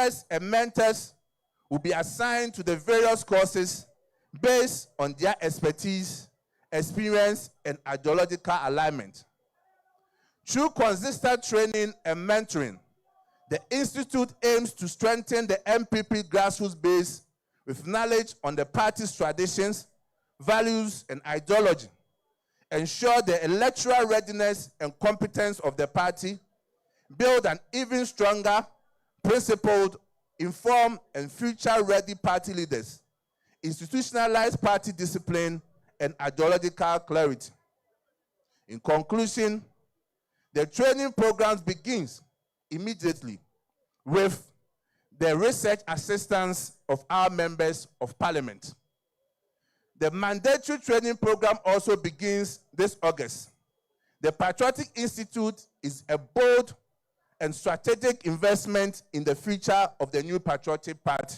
tutors and mentors will be assigned to the various courses based on their expertise, experience, and ideological alignment. Through consistent training and mentoring, the Institute aims to strengthen the NPP grassroots base with knowledge on the party's traditions, values, and ideology, ensure the electoral readiness and competence of the party, build an even stronger, principled, informed, and future-ready party leaders, institutionalize party discipline, and ideological clarity. In conclusion, the training programs begins immediately with the research assistance of our members of parliament. The mandatory training program also begins this August. The Patriotic Institute is a bold and strategic investment in the future of the new Patriotic Party.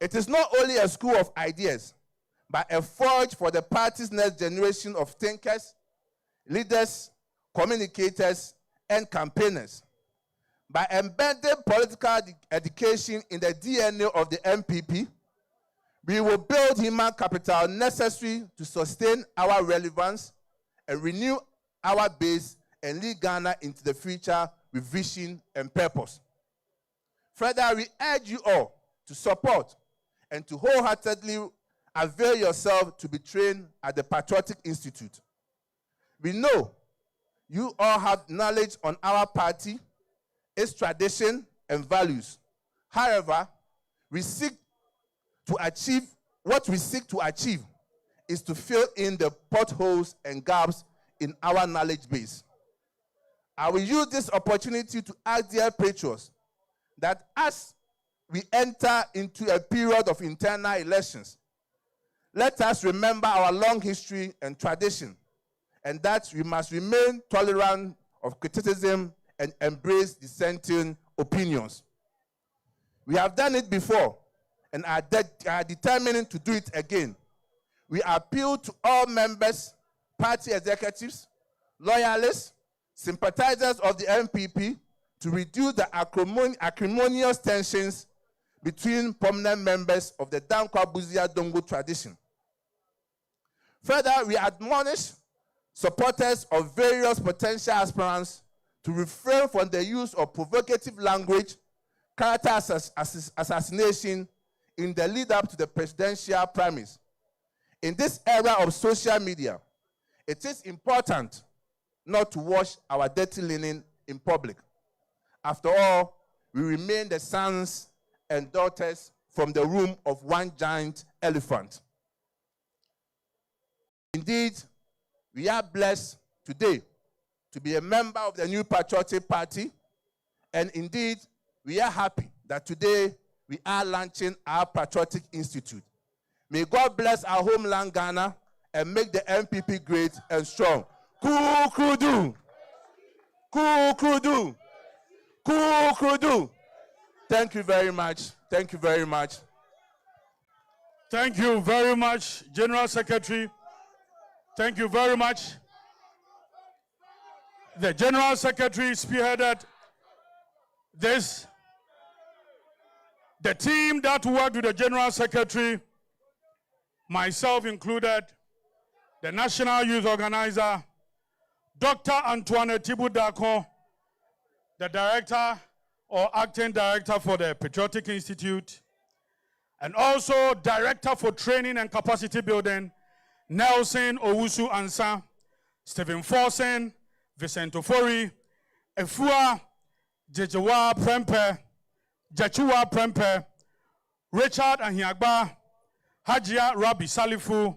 It is not only a school of ideas, but a forge for the party's next generation of thinkers, leaders, communicators, and campaigners. By embedding political education in the DNA of the NPP, we will build human capital necessary to sustain our relevance and renew our base and lead Ghana into the future with vision and purpose. Further, we urge you all to support and to wholeheartedly avail yourself to be trained at the Patriotic Institute. We know you all have knowledge on our party, its tradition and values. However, what we seek to achieve is to fill in the potholes and gaps in our knowledge base. I will use this opportunity to ask dear patrons that as we enter into a period of internal elections, let us remember our long history and tradition, and that we must remain tolerant of criticism and embrace dissenting opinions. We have done it before and are determined to do it again. We appeal to all members, party executives, loyalists, sympathizers of the NPP to reduce the acrimonious tensions between prominent members of the Dankwa Buzia Dongo tradition. Further, we admonish supporters of various potential aspirants to refrain from the use of provocative language, character assassination in the lead-up to the presidential primaries. In this era of social media, it is important not to wash our dirty linen in public. After all, we remain the sons and daughters from the womb of one giant elephant. Indeed, we are blessed today to be a member of the new Patriotic Party, and indeed, we are happy that today we are launching our Patriotic Institute. May God bless our homeland Ghana and make the NPP great and strong. Kukudu! Kukudu! Kukudu! Thank you very much. Thank you very much. Thank you very much, General Secretary. Thank you very much. The General Secretary spearheaded this. The team that worked with the General Secretary, myself included, the National Youth Organizer, Dr. Antoinette Tibudako, the Director or Acting Director for the Patriotic Institute, and also Director for Training and Capacity Building, Nelson Owusu Ansa, Stephen Forsen, Vincent Ofori, Efua Jejewa Prempe, Jachua Prempe, Richard Ahiagba, Hajia Rabi Salifu,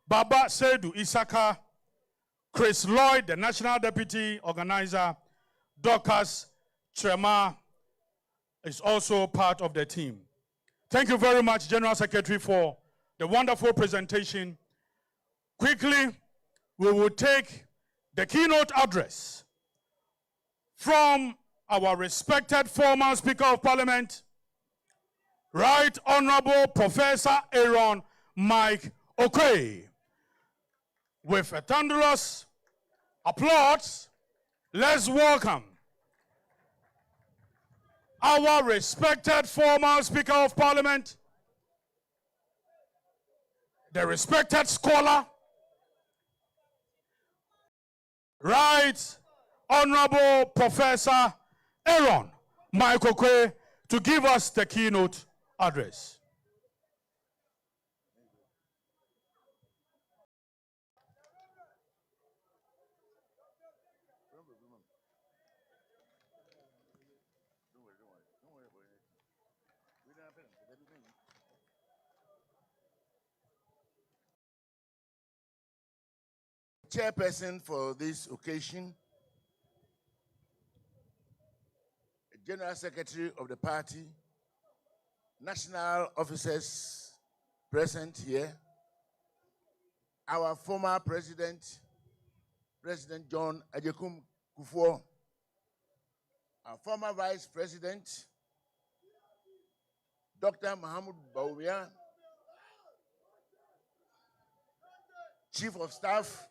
Baba Seydou Isaka, Chris Lloyd, the National Deputy Organizer, Dorcas Trema is also part of the team. Thank you very much, General Secretary, for the wonderful presentation. Quickly, we will take the keynote address from our respected former Speaker of Parliament, Right Honorable Professor Aaron Mike Okoye. With a thunderous applause, let's welcome our respected former Speaker of Parliament, the respected scholar, Right Honorable Professor Aaron Michael Kwe, to give us the keynote address. Chairperson for this occasion, General Secretary of the party, national officers present here, our former President, President John Ajekum Kuffour, our former Vice President, Dr. Mohamed Bawumia, Chief of Staff,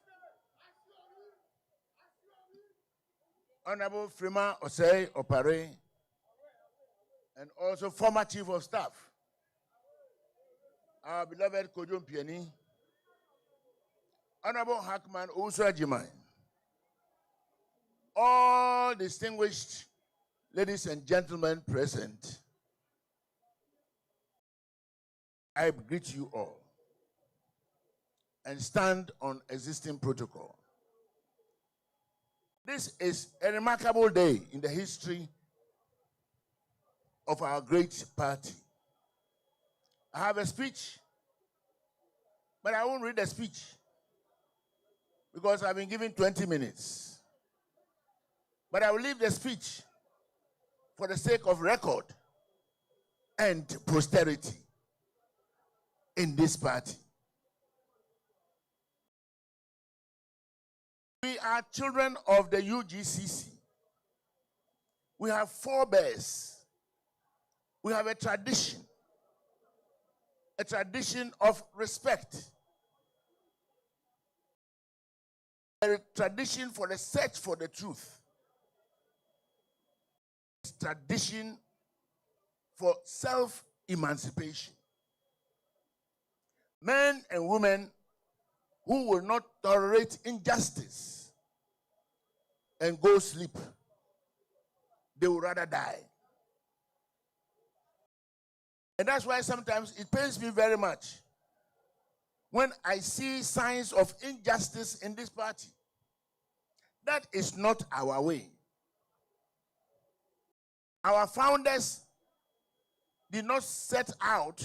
Honorable Freeman Osei Opare, and also former Chief of Staff, our beloved Kojun Pieni, Honorable Hackman Usra Jimai, all distinguished ladies and gentlemen present, I greet you all and stand on existing protocol. This is a remarkable day in the history of our great party. I have a speech, but I won't read the speech because I've been given 20 minutes. But I will leave the speech for the sake of record and posterity in this party. We are children of the UGCC. We have forebears. We have a tradition of respect, a tradition for the search for the truth, a tradition for self-emancipation. Men and women who will not tolerate injustice and go sleep. They would rather die. And that's why sometimes it pains me very much when I see signs of injustice in this party. That is not our way. Our founders did not set out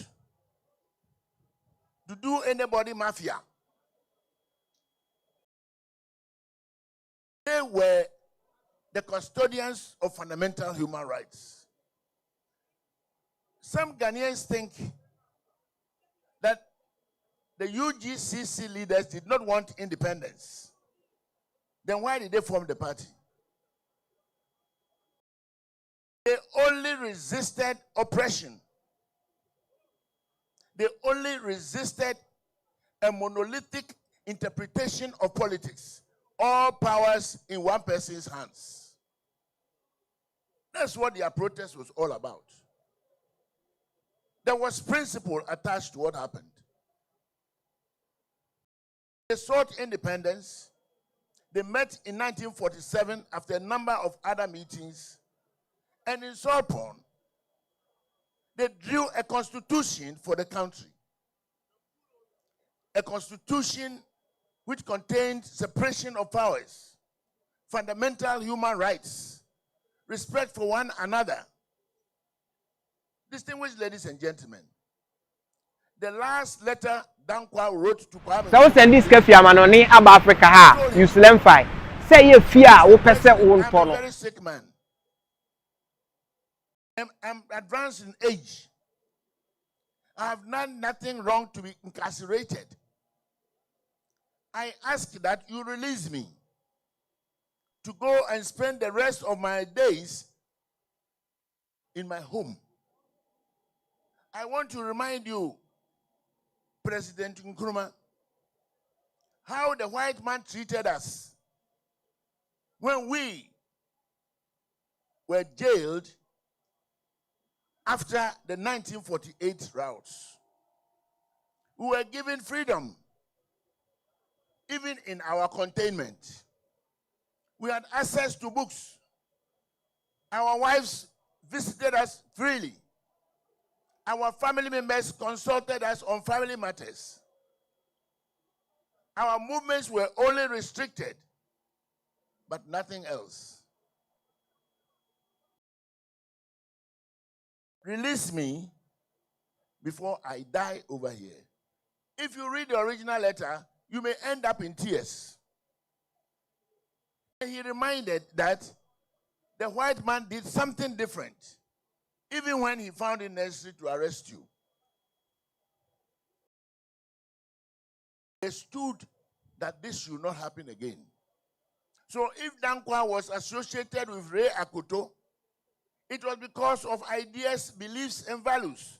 to do anybody mafia. They were the custodians of fundamental human rights. Some Ghanaians think that the UGCC leaders did not want independence. Then why did they form the party? They only resisted oppression. They only resisted a monolithic interpretation of politics. All powers in one person's hands. That's what their protest was all about. There was principle attached to what happened. They sought independence. They met in 1947 after a number of other meetings. And in Sorbonne, they drew a constitution for the country. A constitution which contained separation of powers, fundamental human rights, respect for one another. Distinguished ladies and gentlemen, the last letter Dankwa wrote to Kwame. So send this Manoni Ab Africa ha, you slam fight. Say you fear, who percent won't follow. I'm a very sick man. I'm advanced in age. I have done nothing wrong to be incarcerated. I ask that you release me to go and spend the rest of my days in my home. I want to remind you, President Nkrumah, how the white man treated us when we were jailed after the 1948 riots. We were given freedom, even in our containment. We had access to books. Our wives visited us freely. Our family members consulted us on family matters. Our movements were only restricted, but nothing else. Release me before I die over here. If you read the original letter, you may end up in tears. And he reminded that the white man did something different, even when he found it necessary to arrest you. They stood that this should not happen again. So if Dankwa was associated with Ray Akoto, it was because of ideas, beliefs, and values.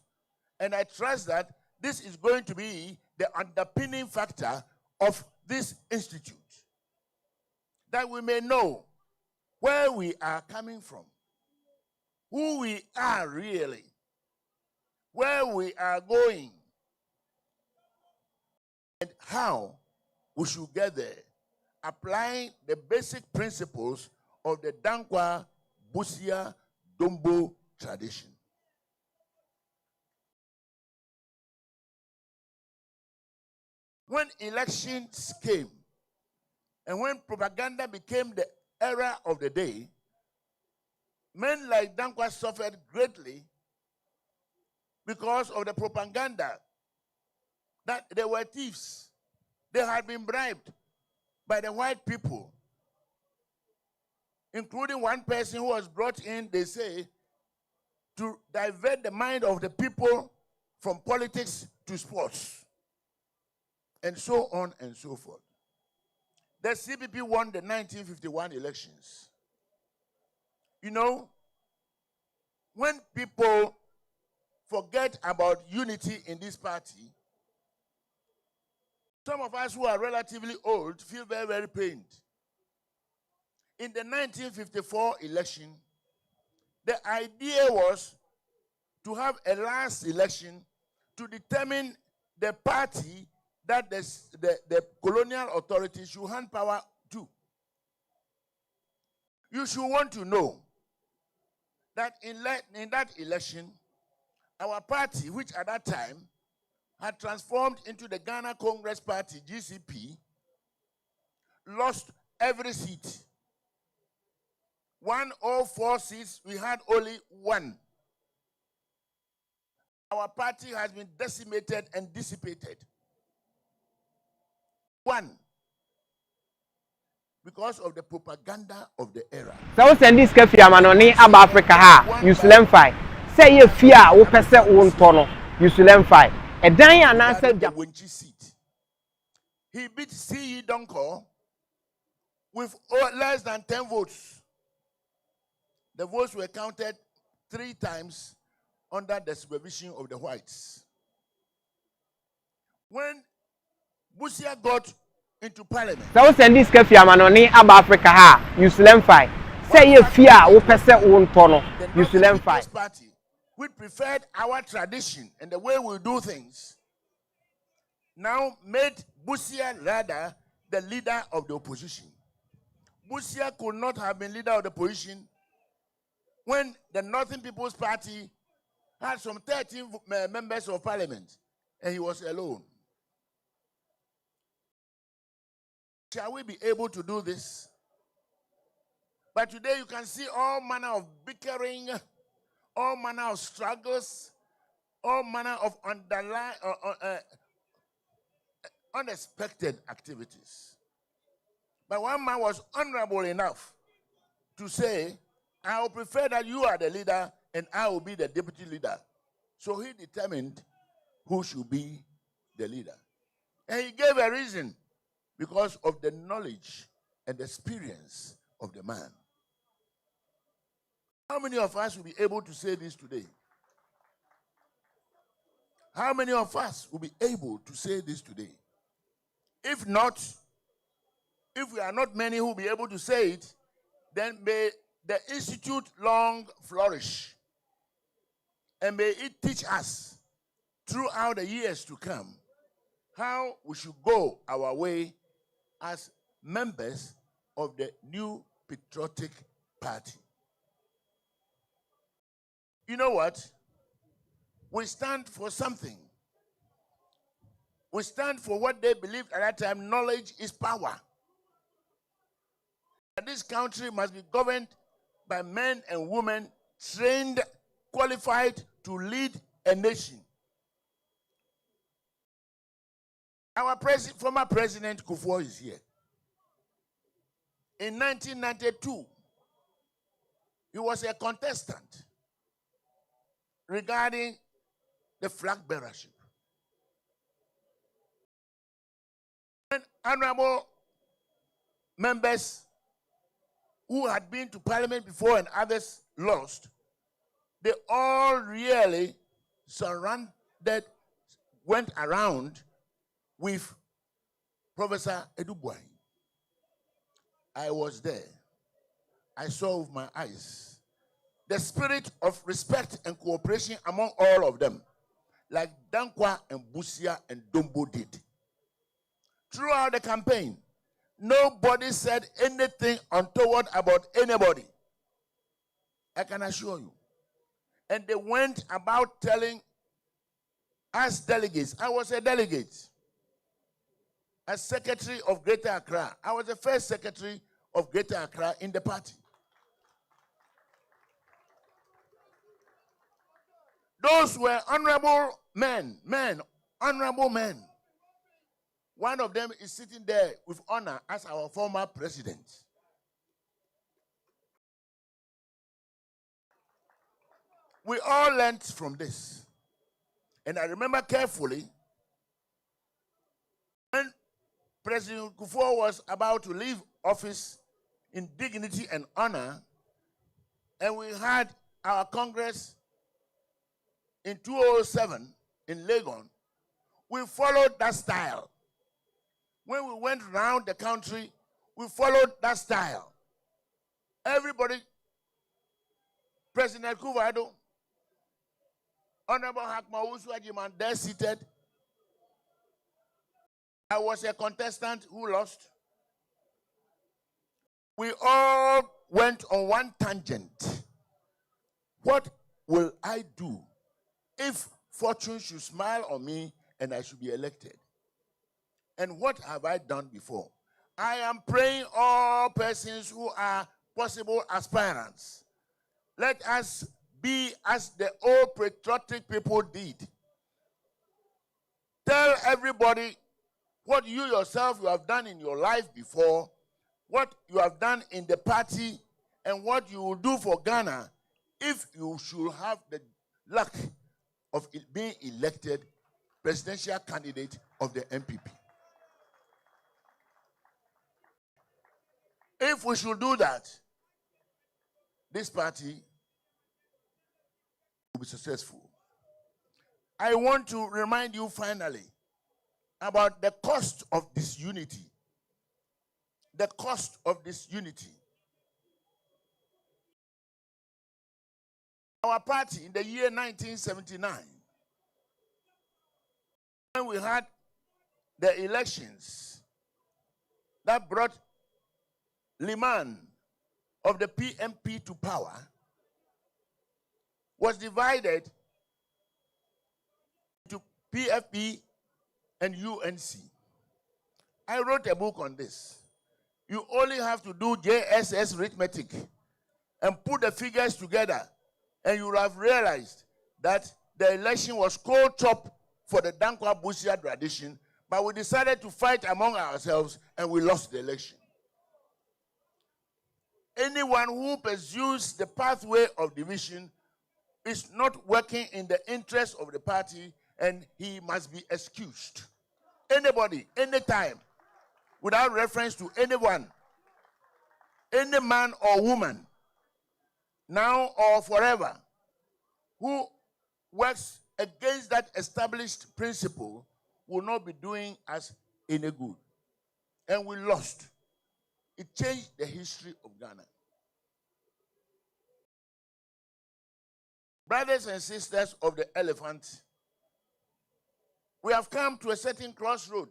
And I trust that this is going to be the underpinning factor of this institute. That we may know where we are coming from, who we are really, where we are going, and how we should get there, applying the basic principles of the Dankwa, Busia, Dombo tradition. When elections came, and when propaganda became the era of the day, men like Dankwa suffered greatly because of the propaganda that they were thieves. They had been bribed by the white people, including one person who was brought in, they say, to divert the mind of the people from politics to sports, and so on and so forth. The CPP won the 1951 elections. You know, when people forget about unity in this party, some of us who are relatively old feel very, very pained. In the 1954 election, the idea was to have a last election to determine the party that the colonial authorities should hand power to. You should want to know that in that election, our party, which at that time had transformed into the Ghana Congress Party, GCP, lost every seat. 104 seats, we had only one. Our party has been decimated and dissipated. One, because of the propaganda of the era. So send this cafe amanoni ab Africa ha you learn five. Say you fear wo pese won tono you learn five. E dan ya na say the Wenchi seat. He beat CE Donko with less than 10 votes. The votes were counted 3 times under the supervision of the whites. When Busia got into parliament. So send this cafe amanoni ab Africa ha you learn five. Say you fear wo pese won tono you learn five. Party, we preferred our tradition and the way we do things, now made Busia rather the leader of the opposition. Busia could not have been leader of the opposition when the Northern People's Party had some 13 members of parliament and he was alone. Shall we be able to do this? But today you can see all manner of bickering, all manner of struggles, all manner of unexpected activities. But one man was honorable enough to say, I will prefer that you are the leader and I will be the deputy leader. So he determined who should be the leader. And he gave a reason, because of the knowledge and experience of the man. How many of us will be able to say this today? How many of us will be able to say this today? If not, if we are not many who will be able to say it, then may the institute long flourish. And may it teach us throughout the years to come how we should go our way as members of the new Patriotic Party. You know what? We stand for something. We stand for what they believed at that time: knowledge is power. And this country must be governed by men and women trained, qualified to lead a nation. Our former president Kuffour is here. In 1992, he was a contestant regarding the flag bearership. When honorable members who had been to parliament before and others lost, they all really went around with Professor Edubwai. I was there. I saw with my eyes the spirit of respect and cooperation among all of them, like Dankwa and Busia and Dombo did. Throughout the campaign, nobody said anything untoward about anybody. I can assure you. And they went about telling us delegates. I was a delegate. As secretary of Greater Accra, I was the first secretary of Greater Accra in the party. Those were honorable men, honorable men. One of them is sitting there with honor as our former president. We all learned from this. And I remember carefully when President Kuffour was about to leave office in dignity and honor, and we had our Congress in 2007 in Legon, we followed that style. When we went around the country, we followed that style. Everybody, President Kuffour, Honorable Hakma Uswajiman, there seated. I was a contestant who lost. We all went on one tangent. What will I do if fortune should smile on me and I should be elected? And what have I done before? I am praying all persons who are possible aspirants, let us be as the old patriotic people did. Tell everybody what you yourself you have done in your life before, what you have done in the party, and what you will do for Ghana if you should have the luck of being elected presidential candidate of the NPP. If we should do that, this party will be successful. I want to remind you finally about the cost of disunity. The cost of disunity. Our party in the year 1979, when we had the elections that brought Liman of the PMP to power, was divided into PFP and UNC. I wrote a book on this. You only have to do JSS arithmetic and put the figures together, and you will have realized that the election was cold chop for the Dankwa Busia tradition, but we decided to fight among ourselves and we lost the election. Anyone who pursues the pathway of division is not working in the interest of the party, and he must be excused. Anybody, anytime, without reference to anyone, any man or woman, now or forever, who works against that established principle will not be doing us any good. And we lost. It changed the history of Ghana. Brothers and sisters of the elephant, we have come to a certain crossroad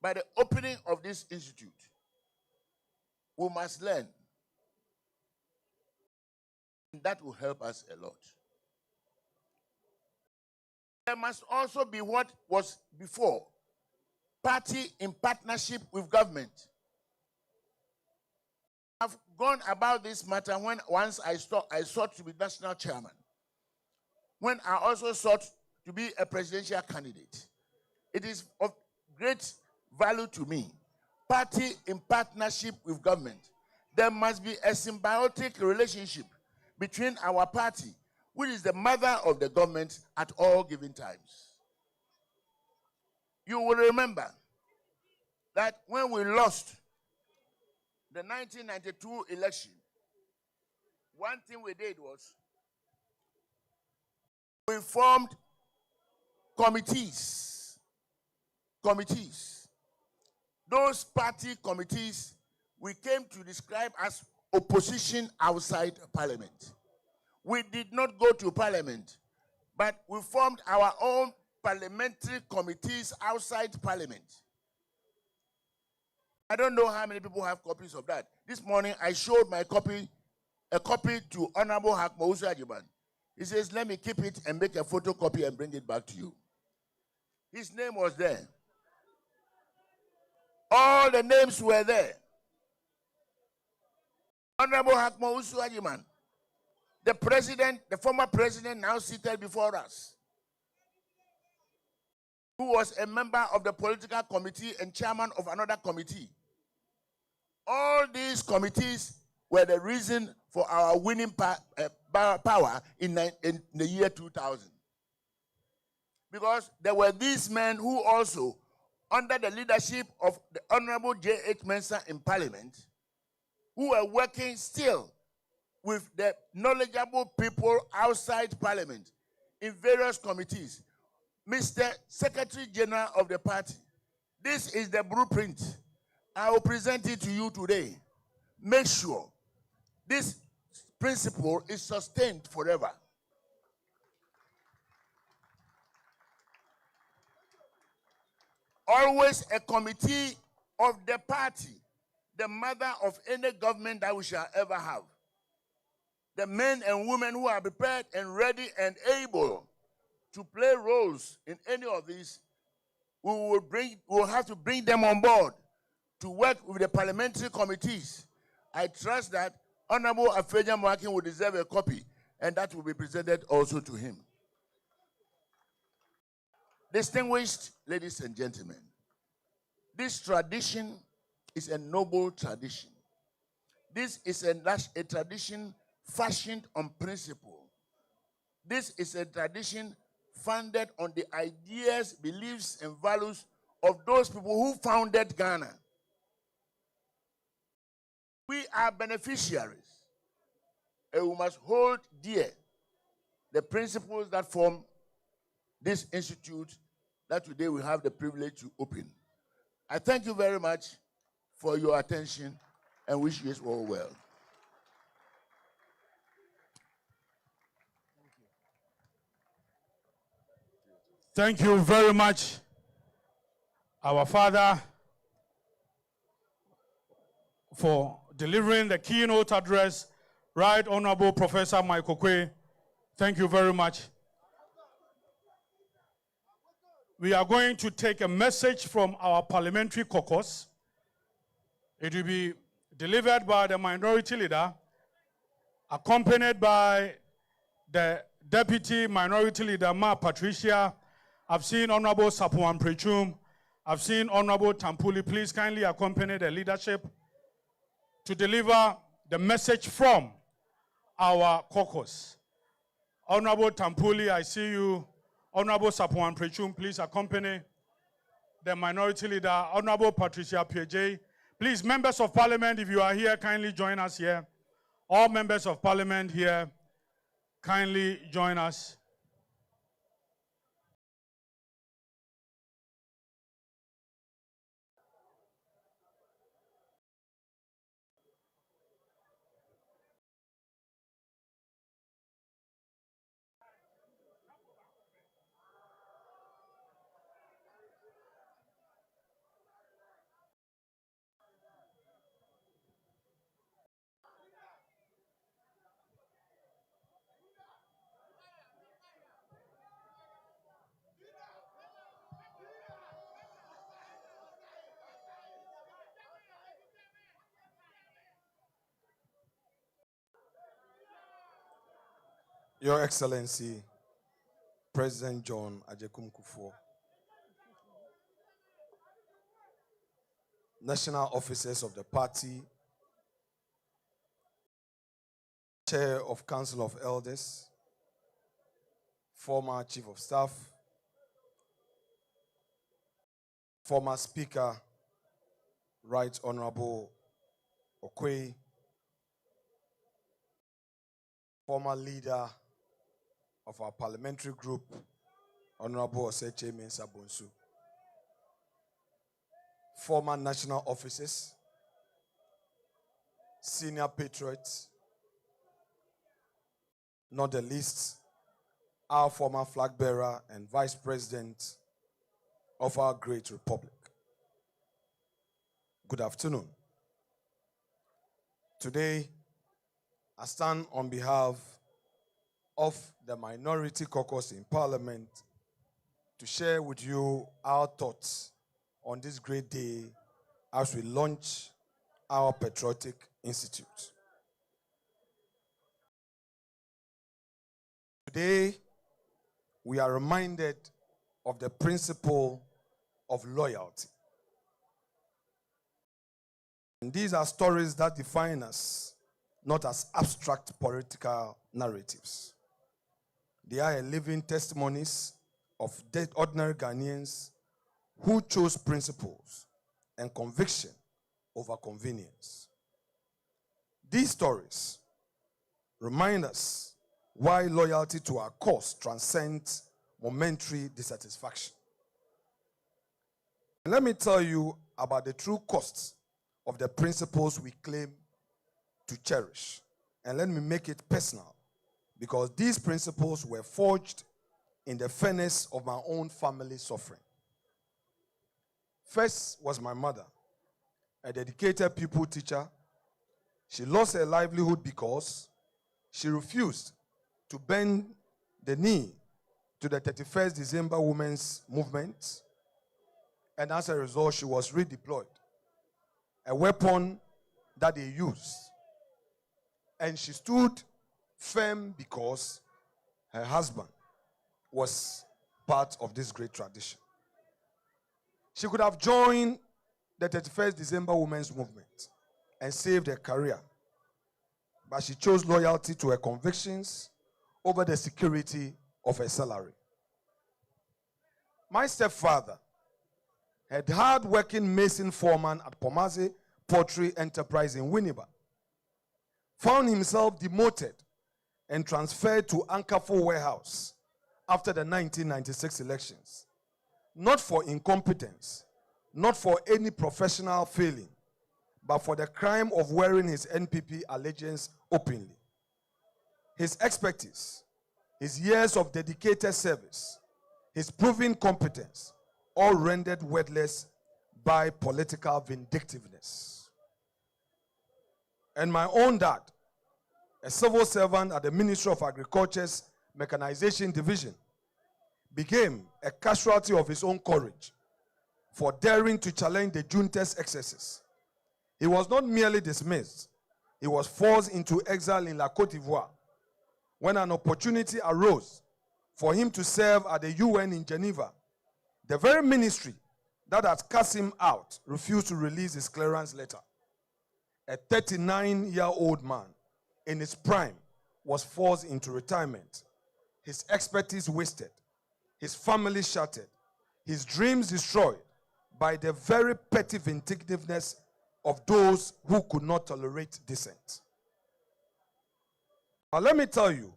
by the opening of this institute. We must learn. And that will help us a lot. There must also be what was before, party in partnership with government. I've gone about this matter when once I sought to be national chairman, when I also sought to be a presidential candidate. It is of great value to me. Party in partnership with government. There must be a symbiotic relationship between our party, which is the mother of the government at all given times. You will remember that when we lost the 1992 election, one thing we did was we formed committees. Those party committees we came to describe as opposition outside Parliament. We did not go to Parliament, but we formed our own parliamentary committees outside Parliament. I don't know how many people have copies of that. This morning I showed my copy, a copy to Honorable Hakmousu Ajiman. He says, let me keep it and make a photocopy and bring it back to you. His name was there. All the names were there. Honorable Hakmousu Ajiman, the president, the former president now seated before us, who was a member of the political committee and chairman of another committee. All these committees were the reason for our winning power in the year 2000. Because there were these men who also, under the leadership of the Honorable J.H. Mensah in Parliament, who were working still with the knowledgeable people outside Parliament in various committees. Mr. Secretary General of the party, this is the blueprint. I will present it to you today. Make sure this principle is sustained forever. Always a committee of the party, the mother of any government that we shall ever have. The men and women who are prepared and ready and able to play roles in any of these, we will have to bring them on board to work with the parliamentary committees. I trust that Honorable Afeja Mwakin will deserve a copy, and that will be presented also to him. Distinguished ladies and gentlemen, this tradition is a noble tradition. This is a tradition fashioned on principle. This is a tradition founded on the ideas, beliefs, and values of those people who founded Ghana. We are beneficiaries, and we must hold dear the principles that form this institute that today we have the privilege to open. I thank you very much for your attention and wish you all well. Thank you very much, our father, for delivering the keynote address. Right Honorable Professor Michael Quay, thank you very much. We are going to take a message from our parliamentary caucus. It will be delivered by the minority leader, accompanied by the deputy minority leader, Ma Patricia. I've seen Honorable Sapuan Prechum. I've seen Honorable Tampuli. Please kindly accompany the leadership to deliver the message from our caucus. Honorable Tampuli, I see you. Honorable Sapuan Prechum, please accompany the minority leader. Honorable Patricia PJ. Please, members of parliament, if you are here, kindly join us here. All members of parliament here, kindly join us. Your Excellency, President John Ajekum Kuffour, national officers of the party, Chair of Council of Elders, former Chief of Staff, former Speaker, Right Honorable Okwe, former leader of our parliamentary group, Honorable Oseche Mensah Bonsu, former national officers, senior patriots, not the least, our former flag bearer and vice president of our great republic. Good afternoon. Today, I stand on behalf of the minority caucus in Parliament to share with you our thoughts on this great day as we launch our Patriotic Institute. Today, we are reminded of the principle of loyalty. And these are stories that define us, not as abstract political narratives. They are living testimonies of ordinary Ghanaians who chose principles and conviction over convenience. These stories remind us why loyalty to our cause transcends momentary dissatisfaction. And let me tell you about the true costs of the principles we claim to cherish. And let me make it personal, because these principles were forged in the furnace of my own family suffering. First was my mother, a dedicated pupil teacher. She lost her livelihood because she refused to bend the knee to the 31st December Women's Movement, and as a result, she was redeployed, a weapon that they used. And she stood firm because her husband was part of this great tradition. She could have joined the 31st December Women's Movement and saved her career, but she chose loyalty to her convictions over the security of her salary. My stepfather, a hard-working mason foreman at Pomase Pottery Enterprise in Winneba, found himself demoted and transferred to Kuffour warehouse after the 1996 elections. Not for incompetence, not for any professional failing, but for the crime of wearing his NPP allegiance openly. His expertise, his years of dedicated service, his proven competence, all rendered worthless by political vindictiveness. And my own dad, a civil servant at the Ministry of Agriculture's Mechanization Division, became a casualty of his own courage for daring to challenge the junta's excesses. He was not merely dismissed, he was forced into exile in La Côte d'Ivoire when an opportunity arose for him to serve at the UN in Geneva. The very ministry that had cast him out refused to release his clearance letter. A 39-year-old man in his prime was forced into retirement, his expertise wasted, his family shattered, his dreams destroyed by the very petty vindictiveness of those who could not tolerate dissent. Now let me tell you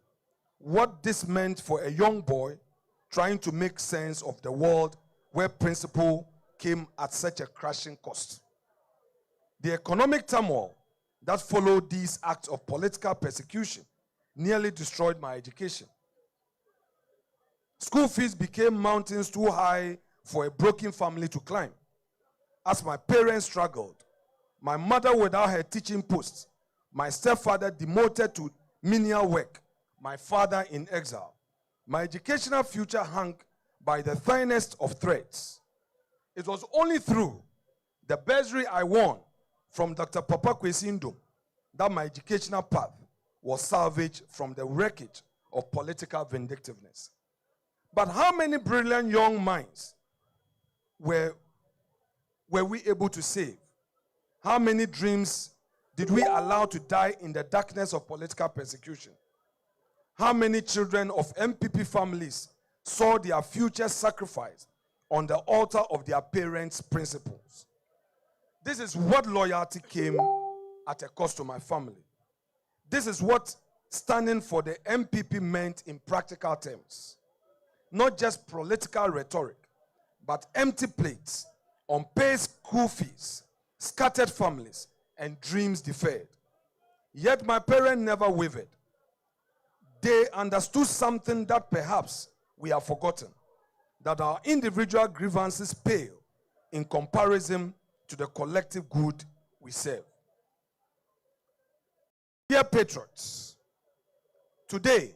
what this meant for a young boy trying to make sense of the world where principle came at such a crashing cost. The economic turmoil that followed these acts of political persecution nearly destroyed my education. School fees became mountains too high for a broken family to climb. As my parents struggled, my mother without her teaching post, my stepfather demoted to menial work, my father in exile, my educational future hung by the thinnest of threads. It was only through the bursary I won from Dr. Papa Kwesi Ndom that my educational path was salvaged from the wreckage of political vindictiveness. But how many brilliant young minds were we able to save? How many dreams did we allow to die in the darkness of political persecution? How many children of NPP families saw their future sacrificed on the altar of their parents' principles? This is what loyalty came at a cost to my family. This is what standing for the NPP meant in practical terms. Not just political rhetoric, but empty plates, unpaid school fees, scattered families, and dreams deferred. Yet my parents never wavered. They understood something that perhaps we have forgotten, that our individual grievances pale in comparison to the collective good we serve. Dear patriots, today,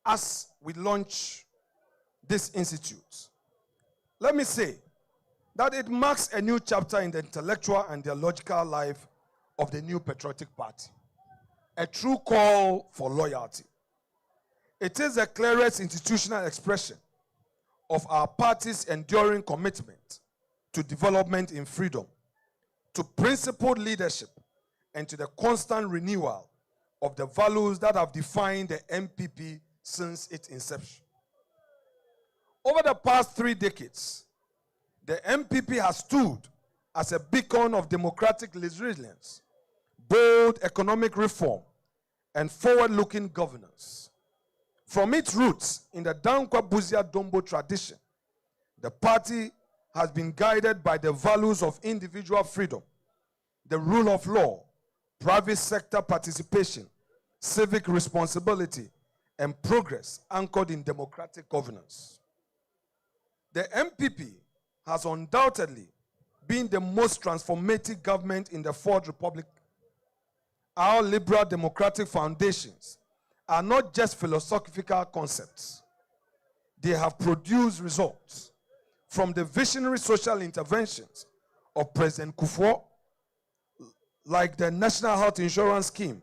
as we launch this institute, let me say that it marks a new chapter in the intellectual and theological life of the new Patriotic Party, a true call for loyalty. It is the clearest institutional expression of our party's enduring commitment to development in freedom, to principled leadership, and to the constant renewal of the values that have defined the NPP since its inception. Over the past 3 decades, the NPP has stood as a beacon of democratic resilience, bold economic reform, and forward-looking governance. From its roots in the Dankwa Buzia Dombo tradition, the party has been guided by the values of individual freedom, the rule of law, private sector participation, civic responsibility, and progress anchored in democratic governance. The NPP has undoubtedly been the most transformative government in the Fourth Republic. Our liberal democratic foundations are not just philosophical concepts. They have produced results from the visionary social interventions of President Kuffour, like the National Health Insurance Scheme,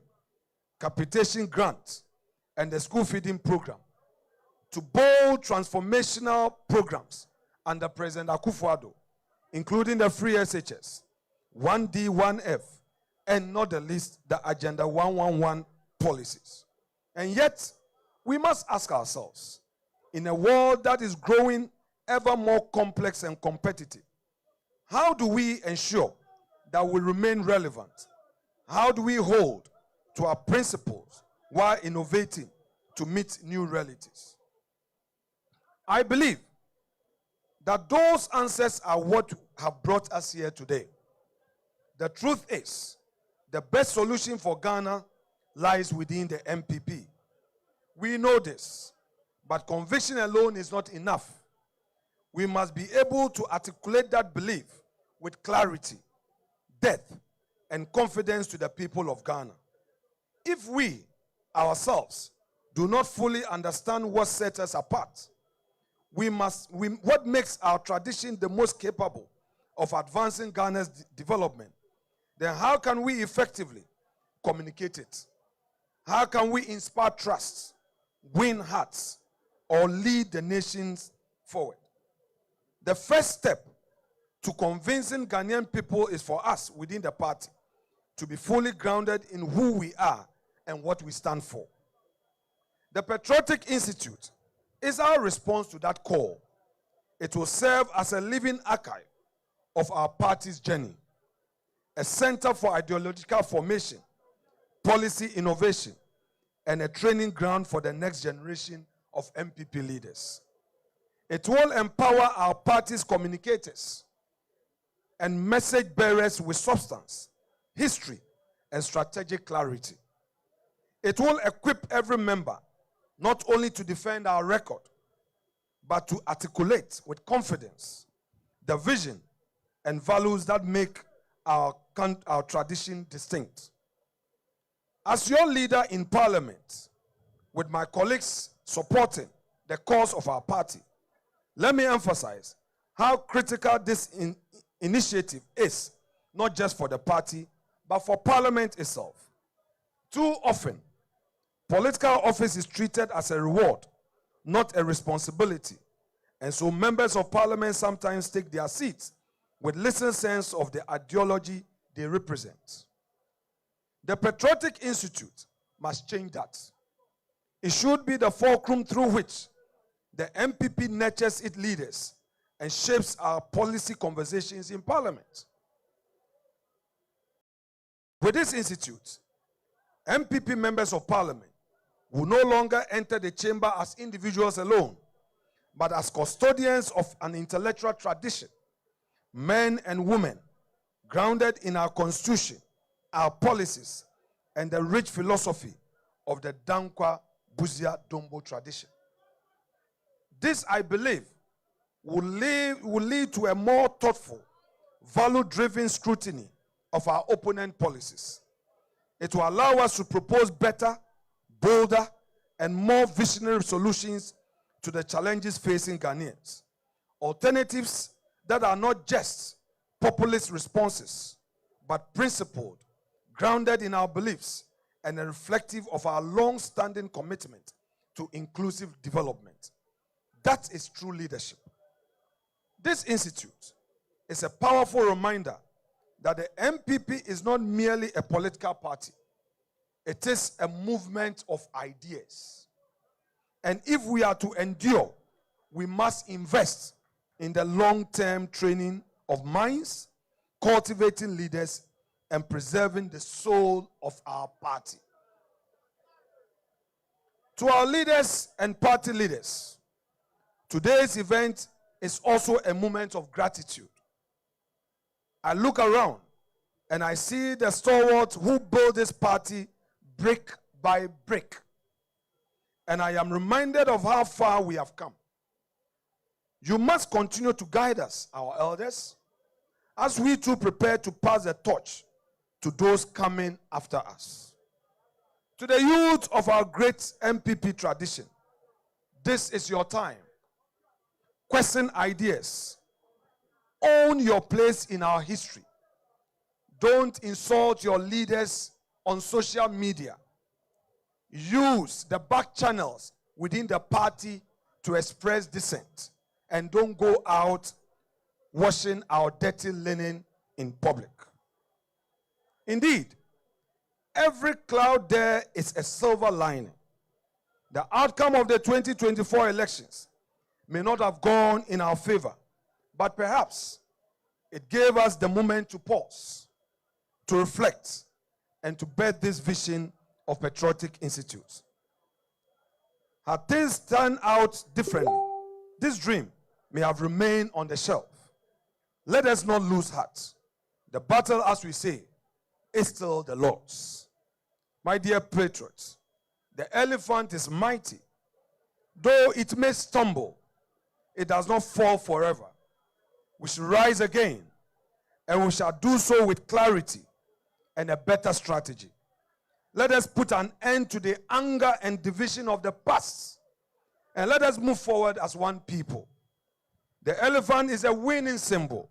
capitation grant, and the school feeding program, to bold transformational programs under President Kuffour, including the free SHS, 1D, 1F, and not the least, the Agenda 111 policies. And yet, we must ask ourselves, in a world that is growing ever more complex and competitive, how do we ensure that we remain relevant? How do we hold to our principles while innovating to meet new realities? I believe that those answers are what have brought us here today. The truth is, the best solution for Ghana lies within the NPP. We know this, but conviction alone is not enough. We must be able to articulate that belief with clarity, depth, and confidence to the people of Ghana. If we ourselves do not fully understand what sets us apart, what makes our tradition the most capable of advancing Ghana's development, then how can we effectively communicate it? How can we inspire trust, win hearts, or lead the nations forward? The first step to convincing Ghanaian people is for us within the party to be fully grounded in who we are and what we stand for. The Patriotic Institute is our response to that call. It will serve as a living archive of our party's journey, a center for ideological formation, policy innovation, and a training ground for the next generation of NPP leaders. It will empower our party's communicators and message bearers with substance, history, and strategic clarity. It will equip every member not only to defend our record, but to articulate with confidence the vision and values that make our tradition distinct. As your leader in Parliament, with my colleagues supporting the cause of our party, let me emphasize how critical this initiative is, not just for the party, but for Parliament itself. Too often, Political office is treated as a reward, not a responsibility. And so members of parliament sometimes take their seats with little sense of the ideology they represent. The Patriotic Institute must change that. It should be the fulcrum through which the NPP nurtures its leaders and shapes our policy conversations in parliament. With this institute, NPP members of parliament will no longer enter the chamber as individuals alone, but as custodians of an intellectual tradition, men and women grounded in our constitution, our policies, and the rich philosophy of the Dankwa Buzia Dombo tradition. This, I believe, will lead to a more thoughtful, value-driven scrutiny of our opponent policies. It will allow us to propose better, bolder, and more visionary solutions to the challenges facing Ghanaians. Alternatives that are not just populist responses, but principled, grounded in our beliefs, and reflective of our long-standing commitment to inclusive development. That is true leadership. This institute is a powerful reminder that the NPP is not merely a political party. It is a movement of ideas. And if we are to endure, we must invest in the long-term training of minds, cultivating leaders, and preserving the soul of our party. To our leaders and party leaders, today's event is also a moment of gratitude. I look around and I see the stalwarts who built this party brick by brick. And I am reminded of how far we have come. You must continue to guide us, our elders, as we too prepare to pass the torch to those coming after us. To the youth of our great NPP tradition, this is your time. Question ideas. Own your place in our history. Don't insult your leaders on social media. Use the back channels within the party to express dissent. And don't go out washing our dirty linen in public. Indeed, every cloud there is a silver lining. The outcome of the 2024 elections may not have gone in our favor, but perhaps it gave us the moment to pause, to reflect, and to birth this vision of Patriotic Institute. Had things turned out differently, this dream may have remained on the shelf. Let us not lose heart. The battle, as we say, is still the Lord's. My dear patriots, the elephant is mighty. Though it may stumble, it does not fall forever. We shall rise again, and we shall do so with clarity and a better strategy. Let us put an end to the anger and division of the past, and let us move forward as one people. The elephant is a winning symbol,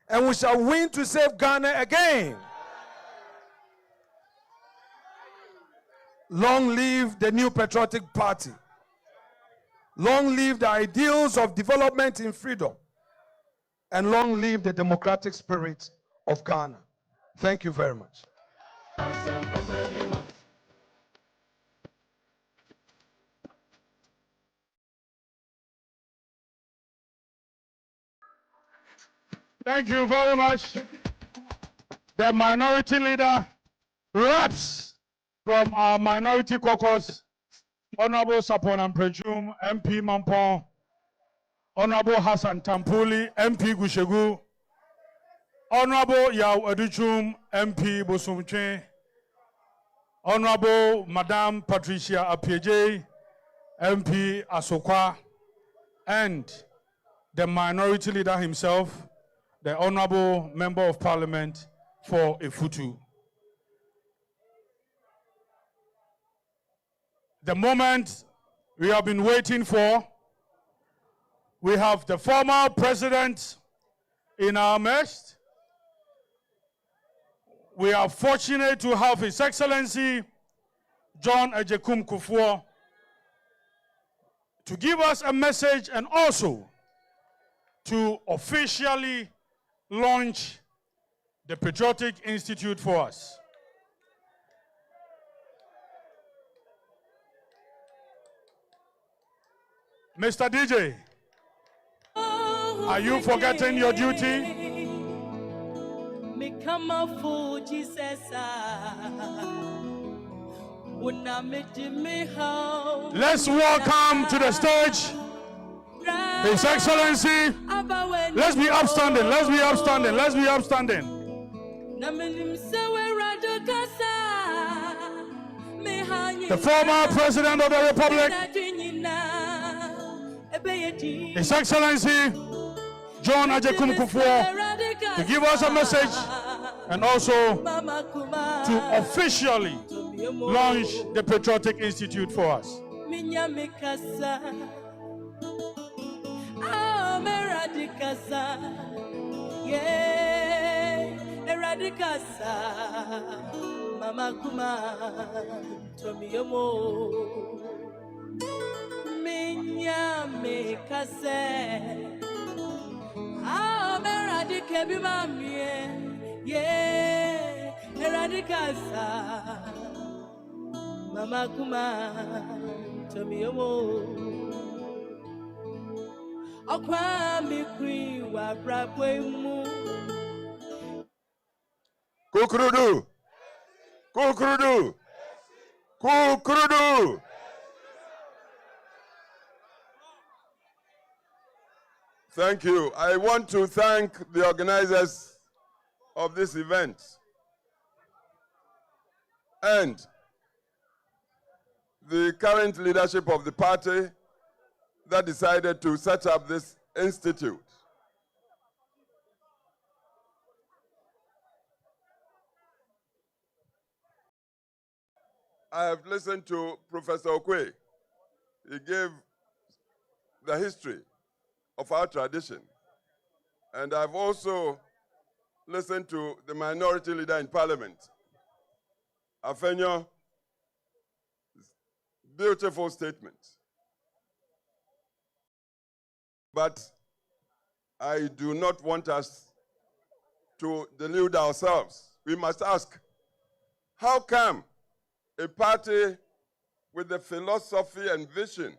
and we shall win to save Ghana again. Long live the new Patriotic Party. Long live the ideals of development in freedom. And long live the democratic spirit of Ghana. Thank you very much. Thank you very much. The minority leader, reps from our minority caucus, Honorable Sapon Prejum, MP Mampong, Honorable Hassan Tampuli, MP Gushegu, Honorable Yao Aduchum, MP Bosumche, Honorable Madame Patricia Apieje, MP Asokwa, and the minority leader himself, the Honorable Member of Parliament for Efutu. The moment we have been waiting for. We have the former president in our midst. We are fortunate to have His Excellency, John Ajekum Kuffour to give us a message and also to officially launch the Patriotic Institute for us. Mr. DJ, are you forgetting your duty? Let's welcome to the stage His Excellency. Let's be upstanding, let's be upstanding, let's be upstanding. The former President of the Republic, His Excellency John Ajekum Kuffour, to give us a message and also to officially launch the Patriotic Institute for us. Mama Kuma Tomiomo Minya Mekase Ameradike Bimamie Ye Eradikasa Mama Kuma Tomiomo Okwami Kwi wa Brabwemu Kukurudu Kukurudu Kukurudu. Thank you. I want to thank the organizers of this event and the current leadership of the party that decided to set up this institute. I have listened to Professor Okwe. He gave the history of our tradition. And I've also listened to the minority leader in Parliament, Afenyo's beautiful statement. But I do not want us to delude ourselves. We must ask, how come a party with the philosophy and vision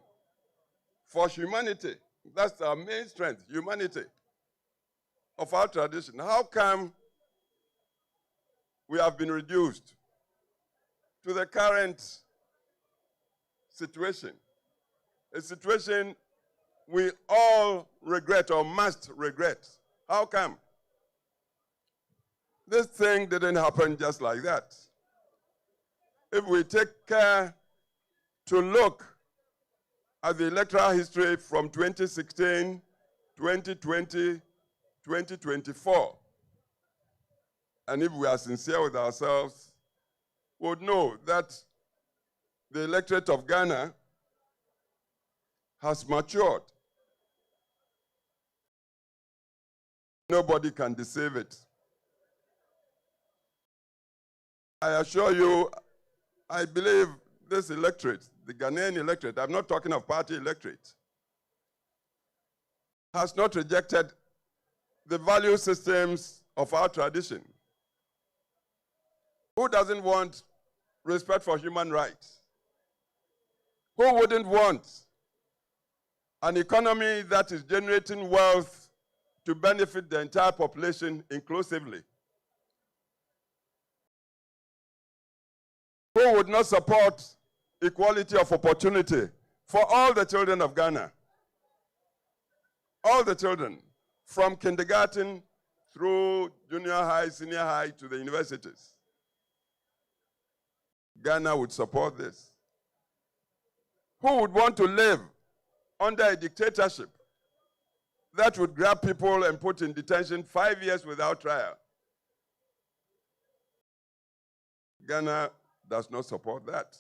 for humanity, that's our main strength, humanity, of our tradition, how come we have been reduced to the current situation, a situation we all regret or must regret? How come? This thing didn't happen just like that. If we take care to look at the electoral history from 2016, 2020, 2024, and if we are sincere with ourselves, we would know that the electorate of Ghana has matured. Nobody can deceive it. I assure you, I believe this electorate, the Ghanaian electorate, I'm not talking of party electorate, has not rejected the value systems of our tradition. Who doesn't want respect for human rights? Who wouldn't want an economy that is generating wealth to benefit the entire population inclusively? Who would not support equality of opportunity for all the children of Ghana? All the children, from kindergarten through junior high, senior high, to the universities. Ghana would support this. Who would want to live under a dictatorship that would grab people and put in detention 5 years without trial? Ghana does not support that.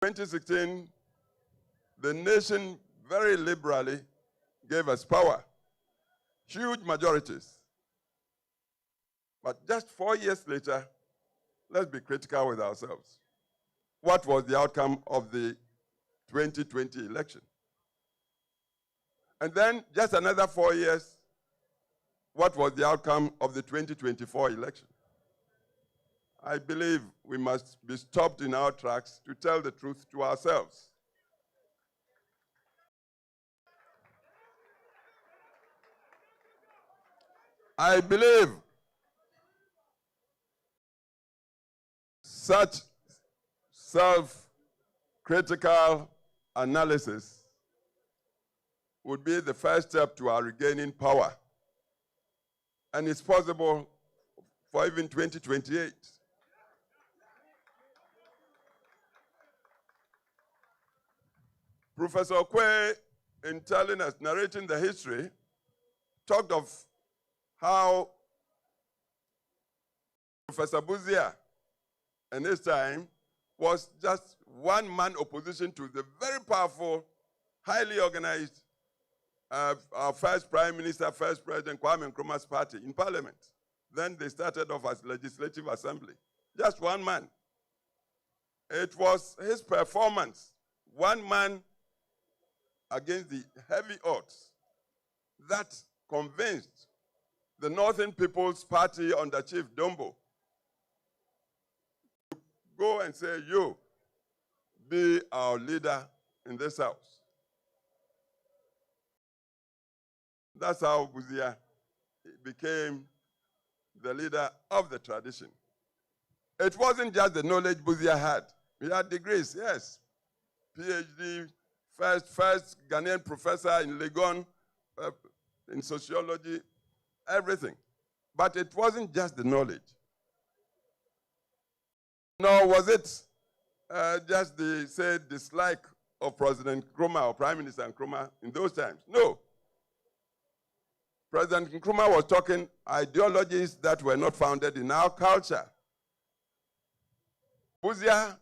2016, the nation very liberally gave us power, huge majorities. But just 4 years later, let's be critical with ourselves. What was the outcome of the 2020 election? And then just another 4 years, what was the outcome of the 2024 election? I believe we must be stopped in our tracks to tell the truth to ourselves. I believe such self-critical analysis would be the first step to our regaining power. And it's possible for even 2028. Professor Okwe, in telling us, narrating the history, talked of how Professor Buzia in his time was just one-man opposition to the very powerful, highly organized our first Prime Minister, first President Kwame Nkrumah's party in Parliament. Then they started off as Legislative Assembly. Just one man. It was his performance, one man against the heavy odds, that convinced the Northern People's Party under Chief Dombo to go and say, you, be our leader in this house. That's how Buzia became the leader of the tradition. It wasn't just the knowledge Buzia had. He had degrees, yes. PhD, first Ghanaian professor in Legon, in sociology, everything. But it wasn't just the knowledge. Nor was it just the, say, dislike of President Nkrumah or Prime Minister Nkrumah in those times. No. President Nkrumah was talking ideologies that were not founded in our culture. Buzia,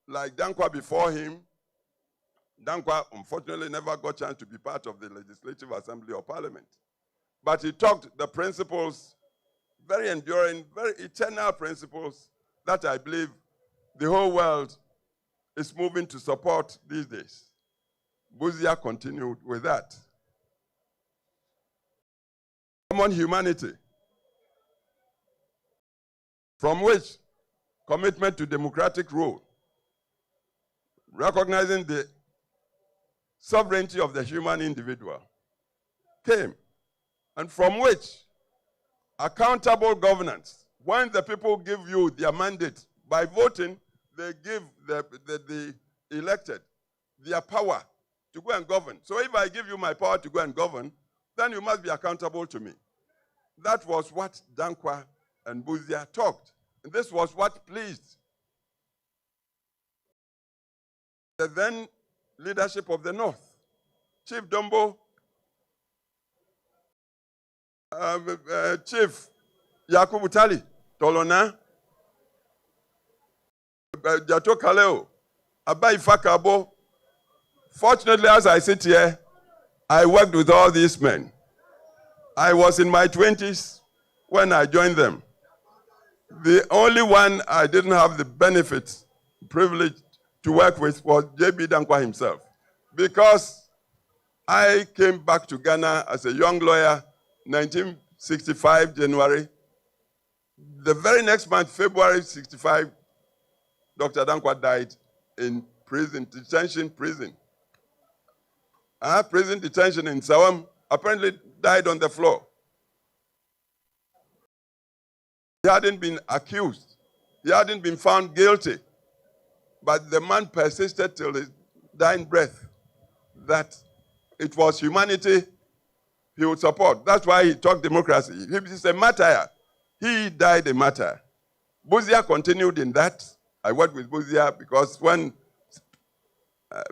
like Dankwa before him, Dankwa unfortunately never got a chance to be part of the Legislative Assembly or Parliament. But he talked the principles, very enduring, very eternal principles that I believe the whole world is moving to support these days. Buzia continued with that. Common humanity, from which commitment to democratic rule, recognizing the sovereignty of the human individual came, and from which accountable governance, when the people give you their mandate by voting, they give the elected their power to go and govern. So if I give you my power to go and govern, then you must be accountable to me. That was what Dankwa and Buzia talked. And this was what pleased the then leadership of the North. Chief Dombo, Chief Yakubu Tali, Tolona, Jato Kaleo, Abai Fakabo. Fortunately, as I sit here, I worked with all these men. I was in my 20s when I joined them. The only one I didn't have the benefit, privilege to work with was J.B. Dankwa himself. Because I came back to Ghana as a young lawyer, 1965, January. The very next month, February 65, Dr. Dankwa died in prison, detention prison. Prison detention in Sawam, apparently died on the floor. He hadn't been accused. He hadn't been found guilty. But the man persisted till his dying breath that it was humanity he would support. That's why he talked democracy. He's a martyr. He died a martyr. Buzia continued in that. I worked with Buzia because when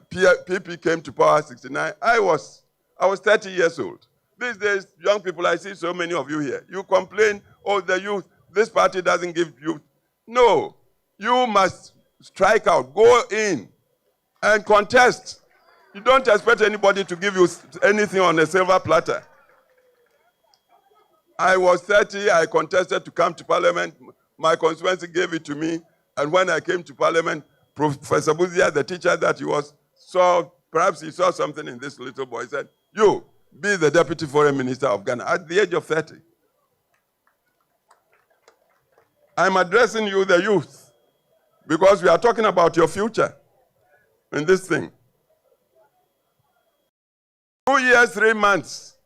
PP came to power, 69, I was 30 years old. These days, young people, I see so many of you here. You complain, oh, the youth, this party doesn't give youth. No, you must strike out, go in and contest. You don't expect anybody to give you anything on a silver platter. I was 30, I contested to come to Parliament. My constituency gave it to me. And when I came to Parliament, Professor Buzia, the teacher that he was, perhaps he saw something in this little boy. He said, you, be the Deputy Foreign Minister of Ghana at the age of 30. I'm addressing you, the youth, because we are talking about your future in this thing. 2 years, 3 months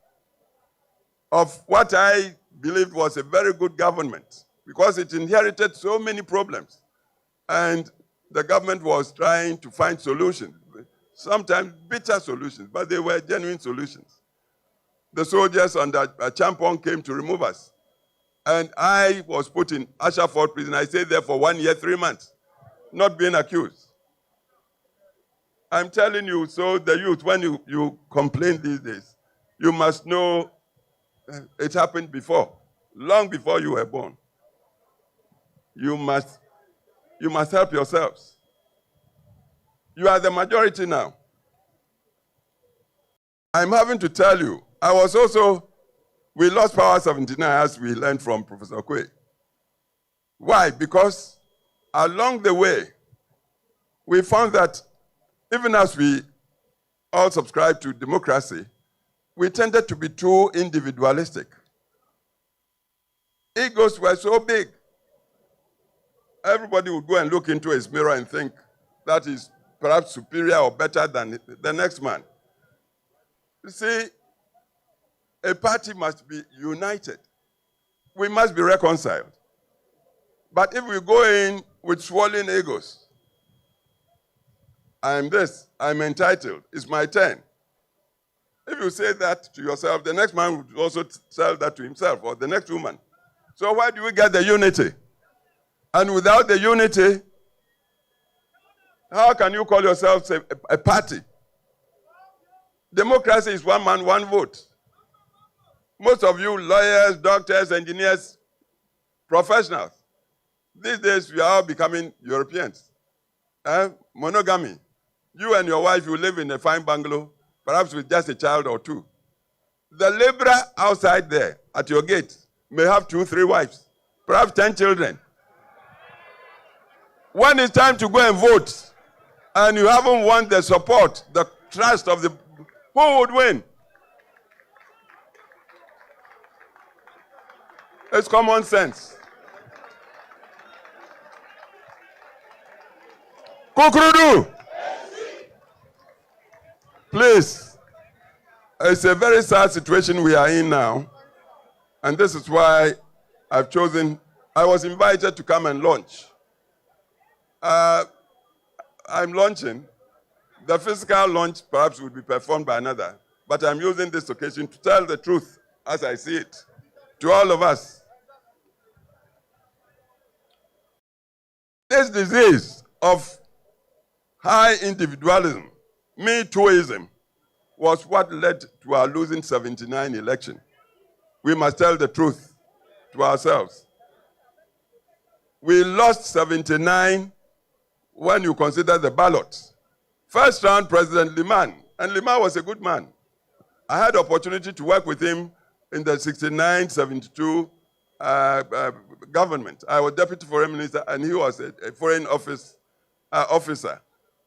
of what I believed was a very good government, because it inherited so many problems. And the government was trying to find solutions, sometimes bitter solutions, but they were genuine solutions. The soldiers under Champong came to remove us. And I was put in Ashford prison. I stayed there for 1 year, 3 months, not being accused. I'm telling you, so the youth, when you complain these days, you must know it happened before, long before you were born. You must help yourselves. You are the majority now. I'm having to tell you, we lost power 79 as we learned from Professor Kwe. Why? Because along the way, we found that even as we all subscribe to democracy, we tended to be too individualistic. Egos were so big. Everybody would go and look into his mirror and think that is perhaps superior or better than the next man. You see, a party must be united. We must be reconciled. But if we go in with swollen egos, I'm this, I'm entitled, it's my turn. If you say that to yourself, the next man would also tell that to himself, or the next woman. So why do we get the unity? And without the unity, how can you call yourself a party? Democracy is one man, one vote. Most of you lawyers, doctors, engineers, professionals, these days we are all becoming Europeans. Monogamy. You and your wife, you live in a fine bungalow, perhaps with just a child or two. The laborer outside there at your gate may have 2, 3 wives, perhaps 10 children. When it's time to go and vote, and you haven't won the support, the trust of who would win? It's common sense. Kukrudu! Please, it's a very sad situation we are in now, and this is why I was invited to come and launch. I'm launching. The physical launch perhaps would be performed by another, but I'm using this occasion to tell the truth as I see it to all of us. This disease of high individualism, me tooism, was what led to our losing 79 election. We must tell the truth to ourselves. We lost 79 when you consider the ballots. First round, President Liman, and Liman was a good man. I had the opportunity to work with him in the 69-72 government. I was Deputy Foreign Minister, and he was a foreign officer.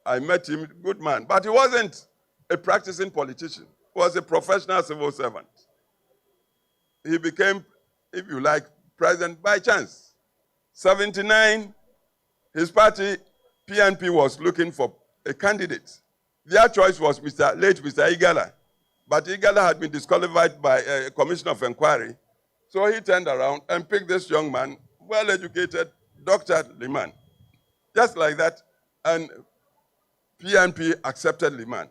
I met him, good man. But he wasn't a practicing politician. He was a professional civil servant. He became, if you like, president by chance. 79, his party, PNP, was looking for a candidate. Their choice was late Mr. Igala. But Igala had been disqualified by a commission of inquiry. So he turned around and picked this young man, well-educated, Dr. Liman. Just like that, and PNP accepted Liman.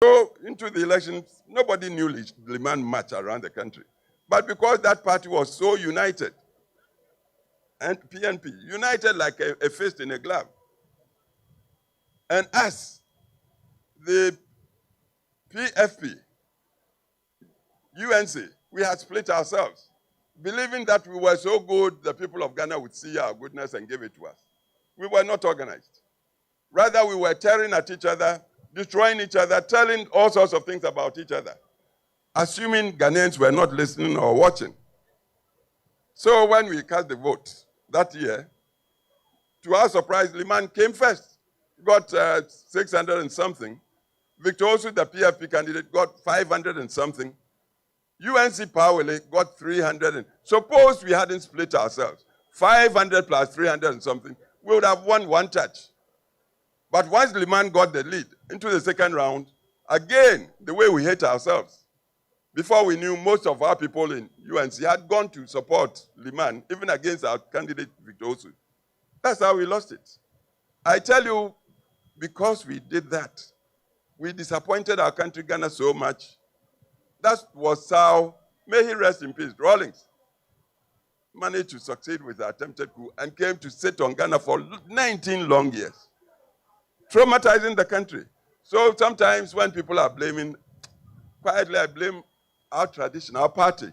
So into the elections, nobody knew Liman much around the country. But because that party was so united, and PNP, united like a fist in a glove, and us, the PFP, UNC, we had split ourselves, believing that we were so good, the people of Ghana would see our goodness and give it to us. We were not organized. Rather, we were tearing at each other, destroying each other, telling all sorts of things about each other, assuming Ghanaians were not listening or watching. So when we cast the vote that year, to our surprise, Liman came first, got 600 and something. Victor Osu, the PFP candidate, got 500 and something. UNC Powell got 300. Suppose we hadn't split ourselves, 500 plus 300 and something, we would have won one touch. But once Liman got the lead into the second round, again, the way we hate ourselves. Before we knew, most of our people in UNC had gone to support Liman, even against our candidate, Victor Osu. That's how we lost it. I tell you, because we did that, we disappointed our country, Ghana, so much. That was how, may he rest in peace, Rawlings managed to succeed with the attempted coup and came to sit on Ghana for 19 long years, traumatizing the country. So sometimes when people are blaming, quietly I blame our tradition, our party.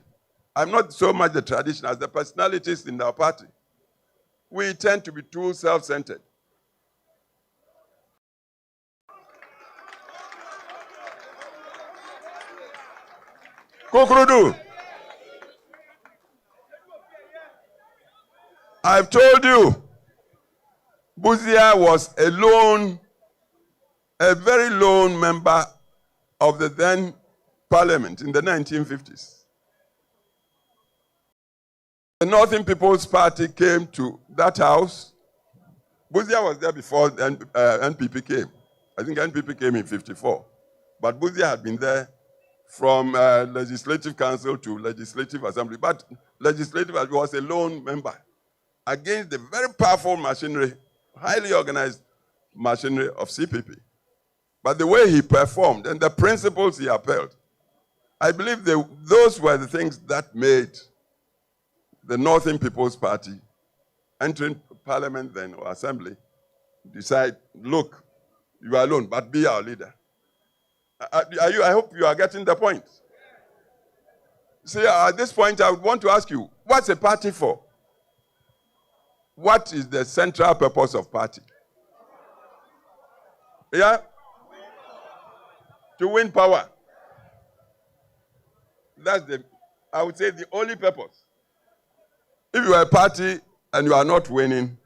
I'm not so much the tradition as the personalities in our party. We tend to be too self-centered. Kukrudu, I've told you, Buzia was a very lone member of the then Parliament in the 1950s. The Northern People's Party came to that house. Buzia was there before NPP came. I think NPP came in 54. But Buzia had been there from Legislative Council to Legislative Assembly. But Legislative was a lone member against the very powerful machinery, highly organized machinery of CPP. But the way he performed and the principles he upheld, I believe those were the things that made the Northern People's Party, entering Parliament then, or Assembly, decide, look, you are alone, but be our leader. I hope you are getting the point. See, at this point, I would want to ask you, what's a party for? What is the central purpose of party? Yeah? To win power. That's I would say, the only purpose. If you are a party and you are not winning,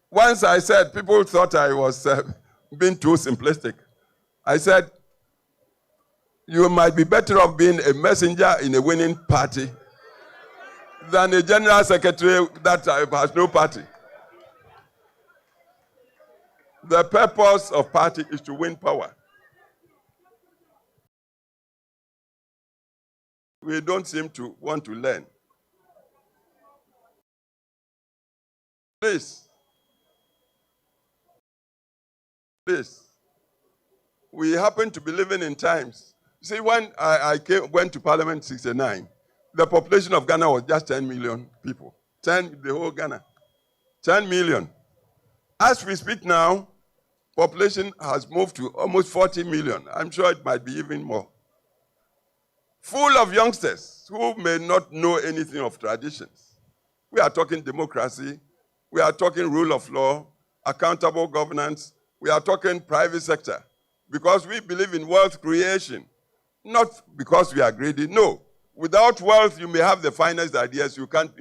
once I said, people thought I was being too simplistic. I said, you might be better off being a messenger in a winning party than a general secretary that has no party. The purpose of party is to win power. We don't seem to want to learn. Please, we happen to be living in times. See, when I went to Parliament in 1969, the population of Ghana was just 10 million people. The whole Ghana. 10 million. As we speak now, population has moved to almost 40 million. I'm sure it might be even more. Full of youngsters who may not know anything of traditions. We are talking democracy. We are talking rule of law, accountable governance. We are talking private sector. Because we believe in wealth creation. Not because we are greedy, no. Without wealth, you may have the finest ideas, you can't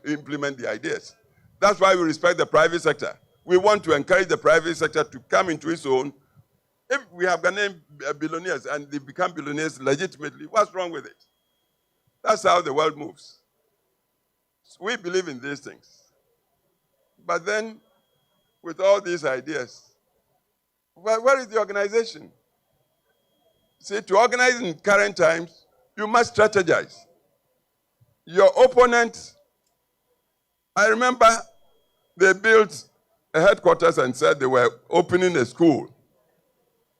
implement the ideas. That's why we respect the private sector. We want to encourage the private sector to come into its own. If we have Ghanaian billionaires and they become billionaires legitimately, what's wrong with it? That's how the world moves. So we believe in these things. But then, with all these ideas, where is the organization? See, to organize in current times, you must strategize. Your opponent, I remember they built a headquarters and said they were opening a school.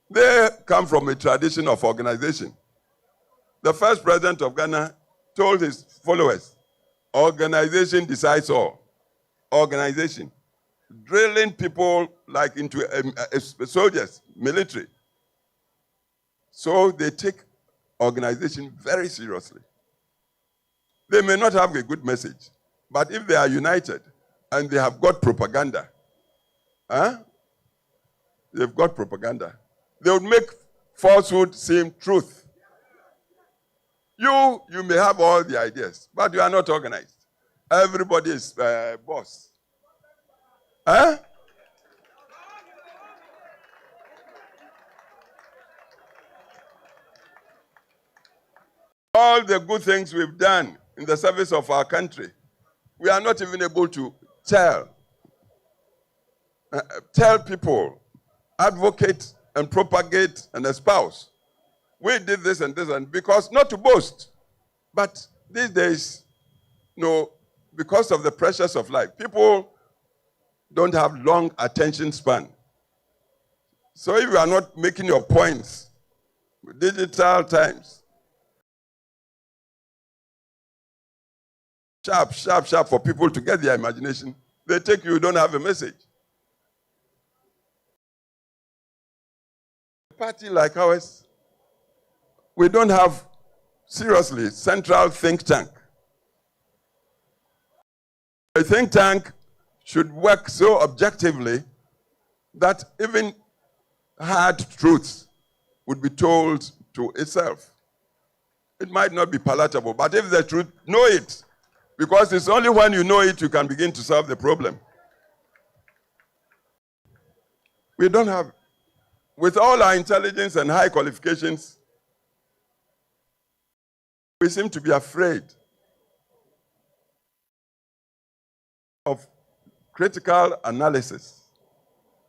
They come from a tradition of organization. The first president of Ghana told his followers, organization decides all. Organization. Drilling people like into soldiers, military. So they take organization very seriously. They may not have a good message, but if they are united and they have got propaganda, they've got propaganda. They would make falsehood seem truth. You may have all the ideas, but you are not organized. Everybody is boss. Huh? All the good things we've done in the service of our country, we are not even able to tell people, advocate and propagate and espouse. We did this and this, and because not to boast, but these days, because of the pressures of life, people don't have long attention span. So if you are not making your points with digital times, sharp for people to get their imagination, they take you don't have a message. A party like ours, we don't have, seriously, central think tank. A think tank should work so objectively that even hard truths would be told to itself. It might not be palatable, but if the truth, know it. Because it's only when you know it you can begin to solve the problem. We don't have, with all our intelligence and high qualifications, we seem to be afraid of critical analysis.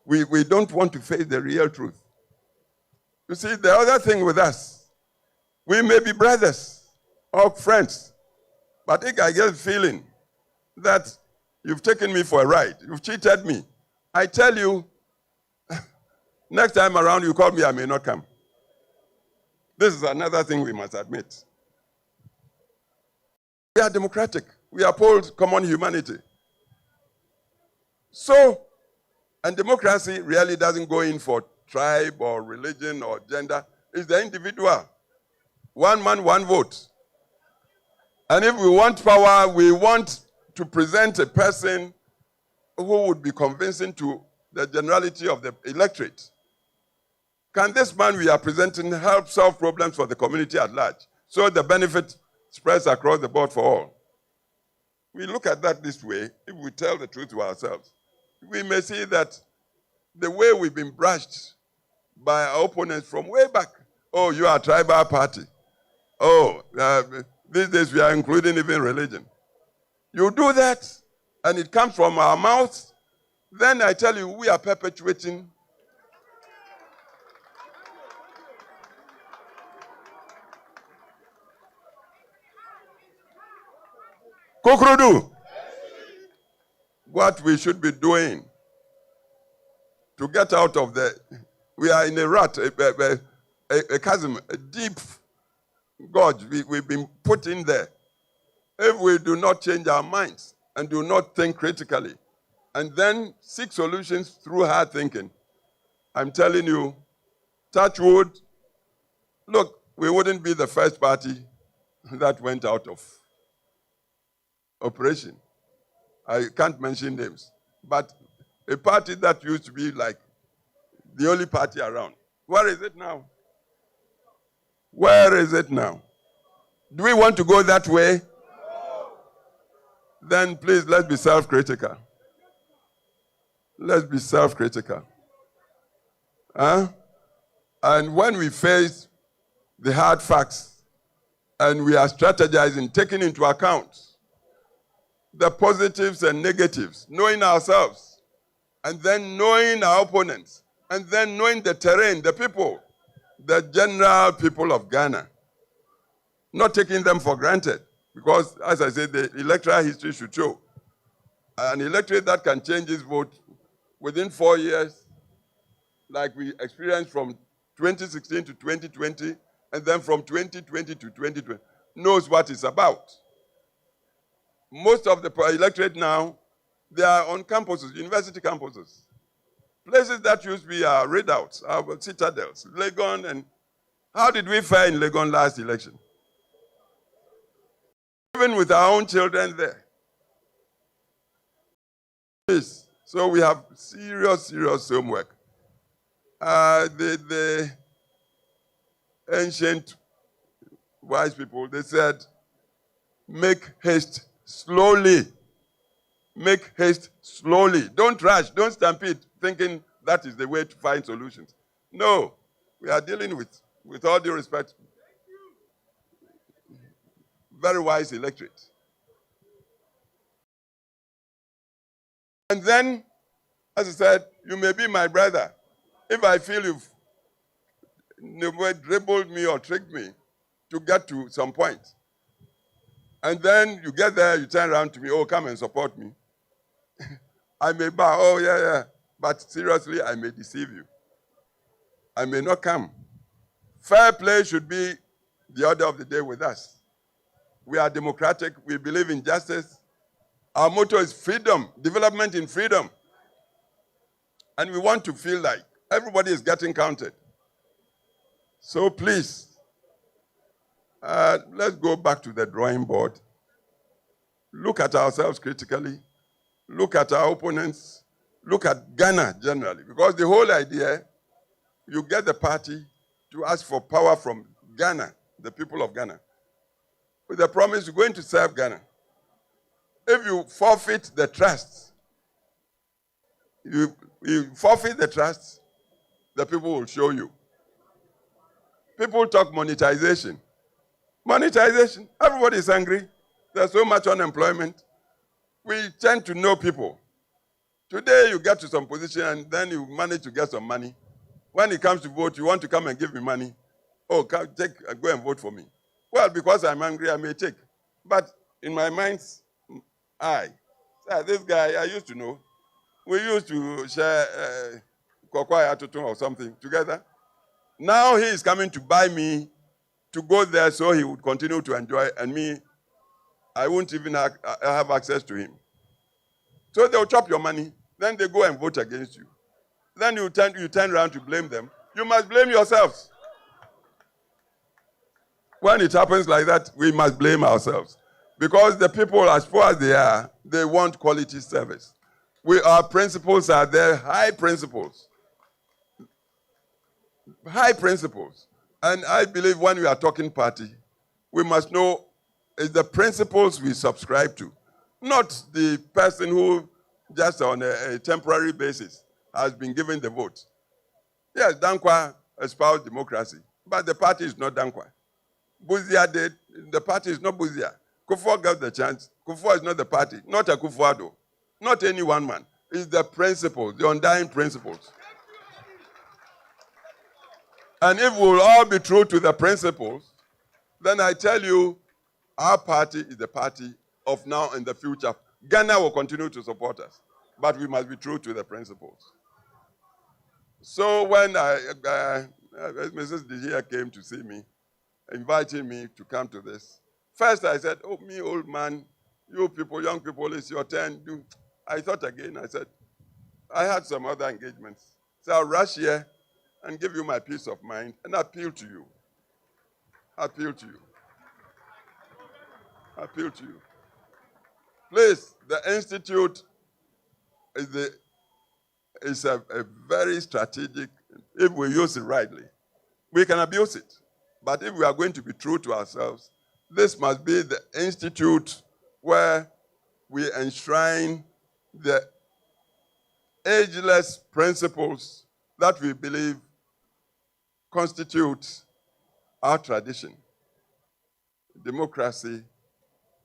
We don't want to face the real truth. You see, the other thing with us, we may be brothers or friends, but I get the feeling that you've taken me for a ride. You've cheated me. I tell you, next time around you call me, I may not come. This is another thing we must admit. We are democratic. We uphold common humanity. So, and democracy really doesn't go in for tribe or religion or gender. It's the individual. One man, one vote. And if we want power, we want to present a person who would be convincing to the generality of the electorate. Can this man we are presenting help solve problems for the community at large, so the benefit spreads across the board for all? We look at that this way. If we tell the truth to ourselves, we may see that the way we've been brushed by our opponents from way back, oh, you are a tribal party. Oh, these days we are including even religion. You do that, and it comes from our mouths, then I tell you, we are perpetuating Kukrudu. What we should be doing to get out of we are in a rut, a chasm, a deep gorge we've been put in there. If we do not change our minds and do not think critically and then seek solutions through hard thinking, I'm telling you, touch wood, look, we wouldn't be the first party that went out of operation. I can't mention names, but a party that used to be like the only party around. Where is it now? Where is it now? Do we want to go that way? Then please, let's be self-critical. Let's be self-critical. Huh? And when we face the hard facts and we are strategizing, taking into account the positives and negatives, knowing ourselves, and then knowing our opponents, and then knowing the terrain, the people, the general people of Ghana, not taking them for granted, because, as I said, the electoral history should show an electorate that can change its vote within 4 years, like we experienced from 2016 to 2020, and then from 2020 to 2020, knows what it's about. Most of the electorate now, they are on campuses, university campuses. Places that used to be our readouts, our citadels, Legon, and how did we fare in Legon last election? Even with our own children there. Yes. So we have serious homework. The ancient wise people, they said, make haste slowly. Make haste slowly. Don't rush. Don't stampede thinking that is the way to find solutions. No. We are dealing with all due respect, very wise electorate. And then, as I said, you may be my brother. If I feel you've dribbled me or tricked me to get to some point, and then you get there, you turn around to me, oh, come and support me. I may bow, oh, yeah. But seriously, I may deceive you. I may not come. Fair play should be the order of the day with us. We are democratic. We believe in justice. Our motto is freedom, development in freedom. And we want to feel like everybody is getting counted. So please, let's go back to the drawing board. Look at ourselves critically. Look at our opponents. Look at Ghana generally. Because the whole idea, you get the party to ask for power from Ghana, the people of Ghana, with the promise you're going to serve Ghana. If you forfeit the trust, you forfeit the trust, the people will show you. People talk monetization. Monetization, everybody is angry. There's so much unemployment. We tend to know people. Today you get to some position and then you manage to get some money. When it comes to vote, you want to come and give me money. Oh, go and vote for me. Well, because I'm angry, I may take. But in my mind's eye, this guy I used to know, we used to share kokwaya tutun or something together. Now he is coming to buy me to go there so he would continue to enjoy, and me, I won't even have access to him. So they'll chop your money, then they go and vote against you. Then you turn around to blame them. You must blame yourselves. When it happens like that, we must blame ourselves. Because the people, as poor as they are, they want quality service. Our principles are there, high principles. High principles. And I believe when we are talking party, we must know it's the principles we subscribe to, not the person who just on a temporary basis has been given the vote. Yes, Dankwa espoused democracy, but the party is not Dankwa. Buzia did, the party is not Buzia. Kuffour got the chance. Kuffour is not the party, not a Kuffour, not any one man. It's the principles, the undying principles. And if we'll all be true to the principles, then I tell you, our party is the party of now and the future. Ghana will continue to support us, but we must be true to the principles. So when Mrs. Dihia came to see me, inviting me to come to this, first I said, oh, me old man, you people, young people, it's your turn. I thought again, I said, I had some other engagements. So I'll rush here and give you my peace of mind and appeal to you. Appeal to you. Appeal to you. Please, the Institute is a very strategic, if we use it rightly. We can abuse it. But if we are going to be true to ourselves, this must be the institute where we enshrine the ageless principles that we believe constitute our tradition. Democracy,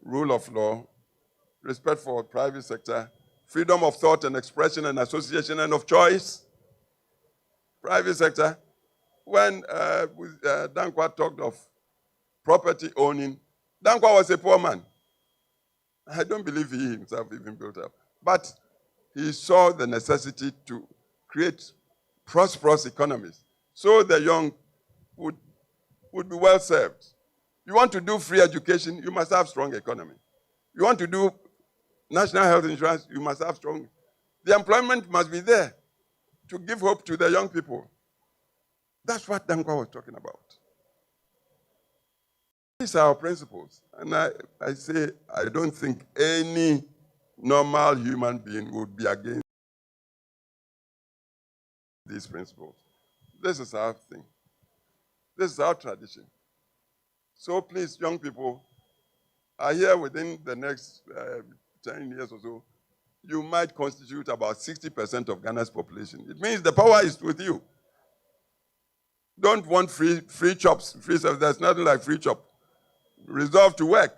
rule of law, respect for the private sector, freedom of thought and expression and association and of choice. Private sector, when Dankwa talked of property owning, Dankwa was a poor man. I don't believe he himself even built up. But he saw the necessity to create prosperous economies so the young would be well served. You want to do free education, you must have strong economy. You want to do national health insurance, you must have strong. The employment must be there to give hope to the young people. That's what Dankwa was talking about. These are our principles. And I say, I don't think any normal human being would be against these principles. This is our thing. This is our tradition. So please, young people, I hear within the next 10 years or so, you might constitute about 60% of Ghana's population. It means the power is with you. Don't want free chops, free stuff. There's nothing like free chop. Resolve to work.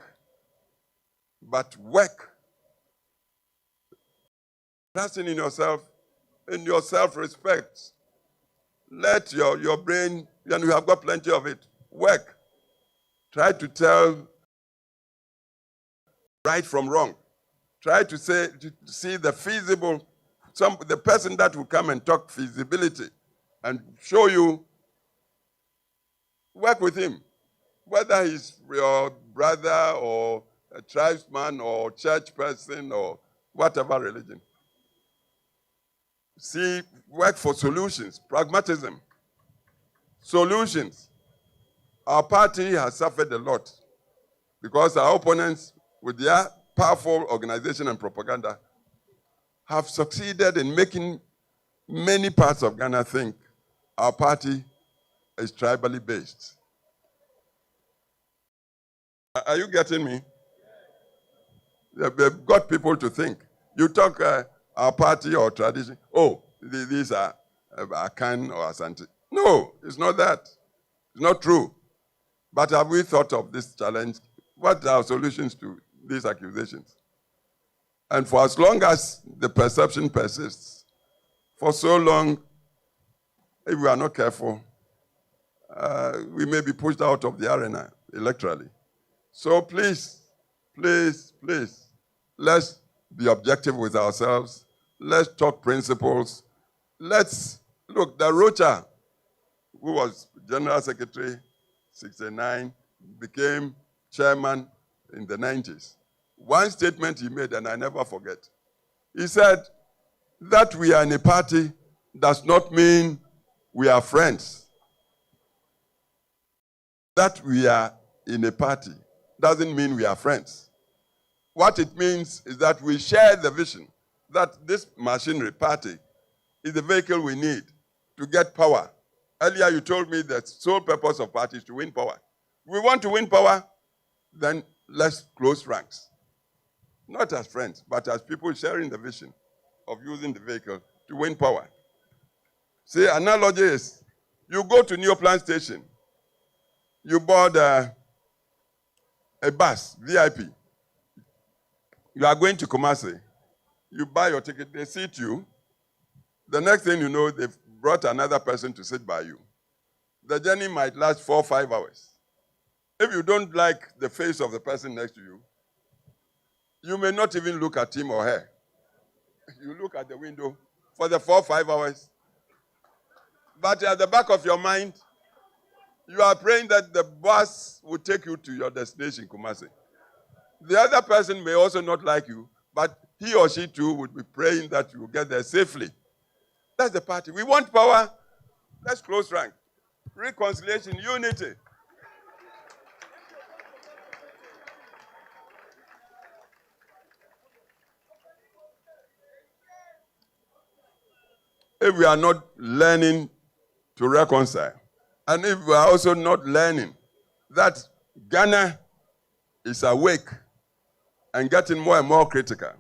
But work. Trusting in yourself, in your self-respect. Let your brain, and you have got plenty of it, work. Try to tell right from wrong. Try to see the feasible, the person that will come and talk feasibility and show you, work with him. Whether he's your brother or a tribesman or church person or whatever religion. See, work for solutions, pragmatism. Solutions. Our party has suffered a lot because our opponents, with their powerful organization and propaganda, have succeeded in making many parts of Ghana think our party is tribally based. Are you getting me? They've got people to think. You talk our party or tradition, oh, these are Akan or Asante. No, it's not that. It's not true. But have we thought of this challenge? What are our solutions to these accusations? And for as long as the perception persists, for so long, if we are not careful, we may be pushed out of the arena electorally. So please, please, please, let's be objective with ourselves. Let's talk principles. Let's look, the Rocha, who was General Secretary, 69, became chairman in the 90s. One statement he made, and I never forget. He said, that we are in a party does not mean we are friends. That we are in a party doesn't mean we are friends. What it means is that we share the vision that this machinery party is the vehicle we need to get power. Earlier you told me the sole purpose of party is to win power. If we want to win power, then let's close ranks. Not as friends, but as people sharing the vision of using the vehicle to win power. See, analogy is, you go to Neoplan Station, you board a bus, VIP. You are going to Kumasi. You buy your ticket, they seat you. The next thing you know, they've brought another person to sit by you. The journey might last 4 or 5 hours. If you don't like the face of the person next to you, you may not even look at him or her. You look at the window for the 4 or 5 hours. But at the back of your mind, you are praying that the bus will take you to your destination, Kumasi. The other person may also not like you, but he or she too would be praying that you will get there safely. That's the party. We want power. Let's close rank. Reconciliation, unity. If we are not learning to reconcile, and if we are also not learning that Ghana is awake and getting more and more critical,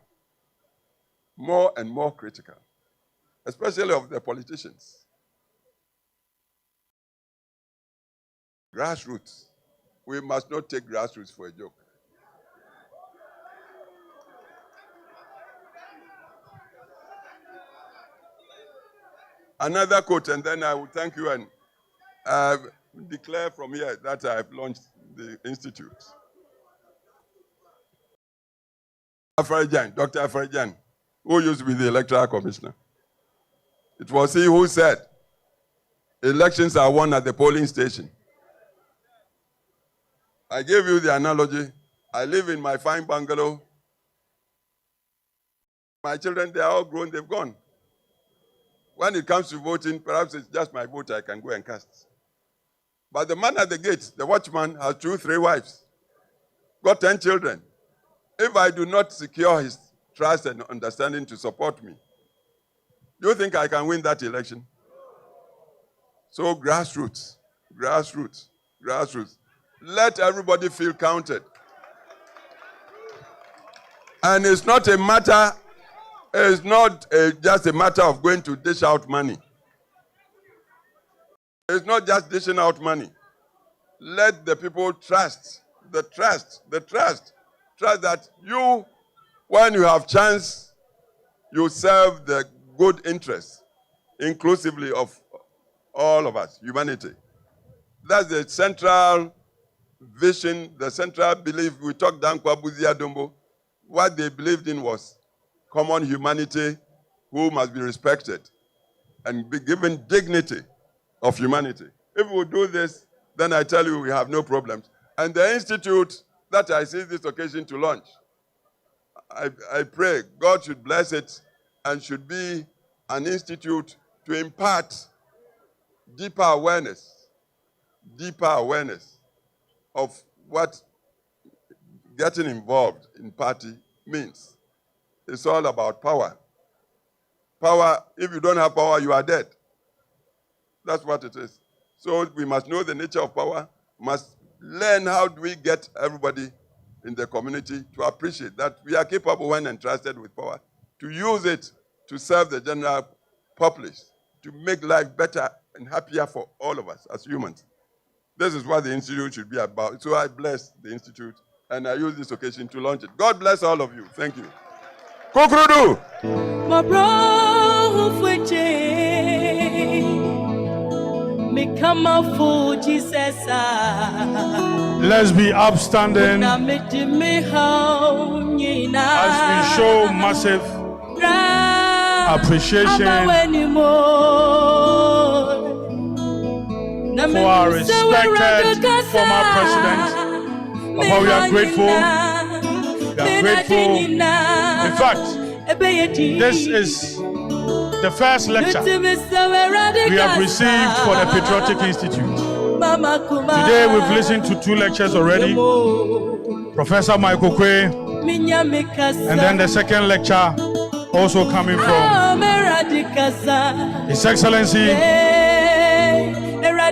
especially of the politicians. Grassroots. We must not take grassroots for a joke. Another quote, and then I will thank you and declare from here that I have launched the institute. Dr. Afarajan, who used to be the electoral commissioner. It was he who said, elections are won at the polling station. I gave you the analogy. I live in my fine bungalow. My children, they are all grown, they've gone. When it comes to voting, perhaps it's just my vote I can go and cast. But the man at the gate, the watchman, has 2, 3 wives, got 10 children. If I do not secure his trust and understanding to support me, do you think I can win that election? So grassroots, grassroots, grassroots. Let everybody feel counted. And it's not a matter, just a matter of going to dish out money. It's not just dishing out money. Let the people trust that you, when you have chance, you serve the good interests, inclusively of all of us, humanity. That's the central vision, the central belief. We talked down Kwabuzia Dumbo. What they believed in was common humanity who must be respected and be given dignity of humanity. If we do this, then I tell you we have no problems. And the institute that I see this occasion to launch, I pray God should bless it and should be an institute to impart deeper awareness of what getting involved in party means. It's all about power. Power, if you don't have power, you are dead. That's what it is. So we must know the nature of power, must learn how do we get everybody in the community to appreciate that we are capable when entrusted with power, to use it to serve the general populace, to make life better and happier for all of us as humans. This is what the Institute should be about. So I bless the Institute, and I use this occasion to launch it. God bless all of you. Thank you. Kokrudu! Let's be upstanding as we show massive appreciation for our respected former president. Papa, we are grateful. We are grateful. In fact, this is the first lecture we have received for the Patriotic Institute. Today we've listened to 2 lectures already. Professor Michael Kwe, and then the second lecture also coming from His Excellency,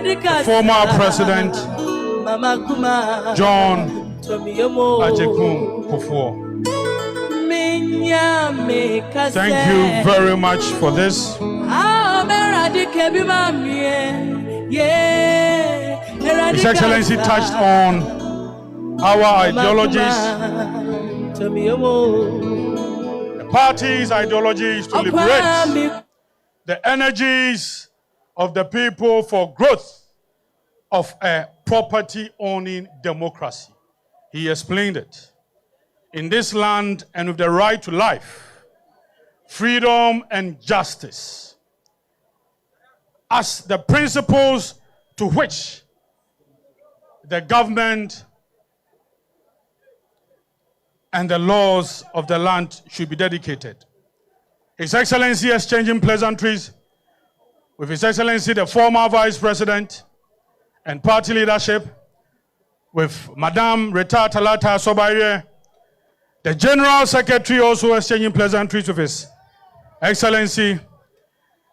the former President John Ajekun Kuffour. Thank you very much for this. His Excellency touched on our ideologies. The party's ideology is to liberate the energies of the people for growth of a property-owning democracy. He explained it. In this land and with the right to life, freedom and justice as the principles to which the government and the laws of the land should be dedicated. His Excellency exchanging pleasantries with His Excellency the former Vice President and party leadership, with Madame Rita Talata Sobaye, the General Secretary also exchanging pleasantries with His Excellency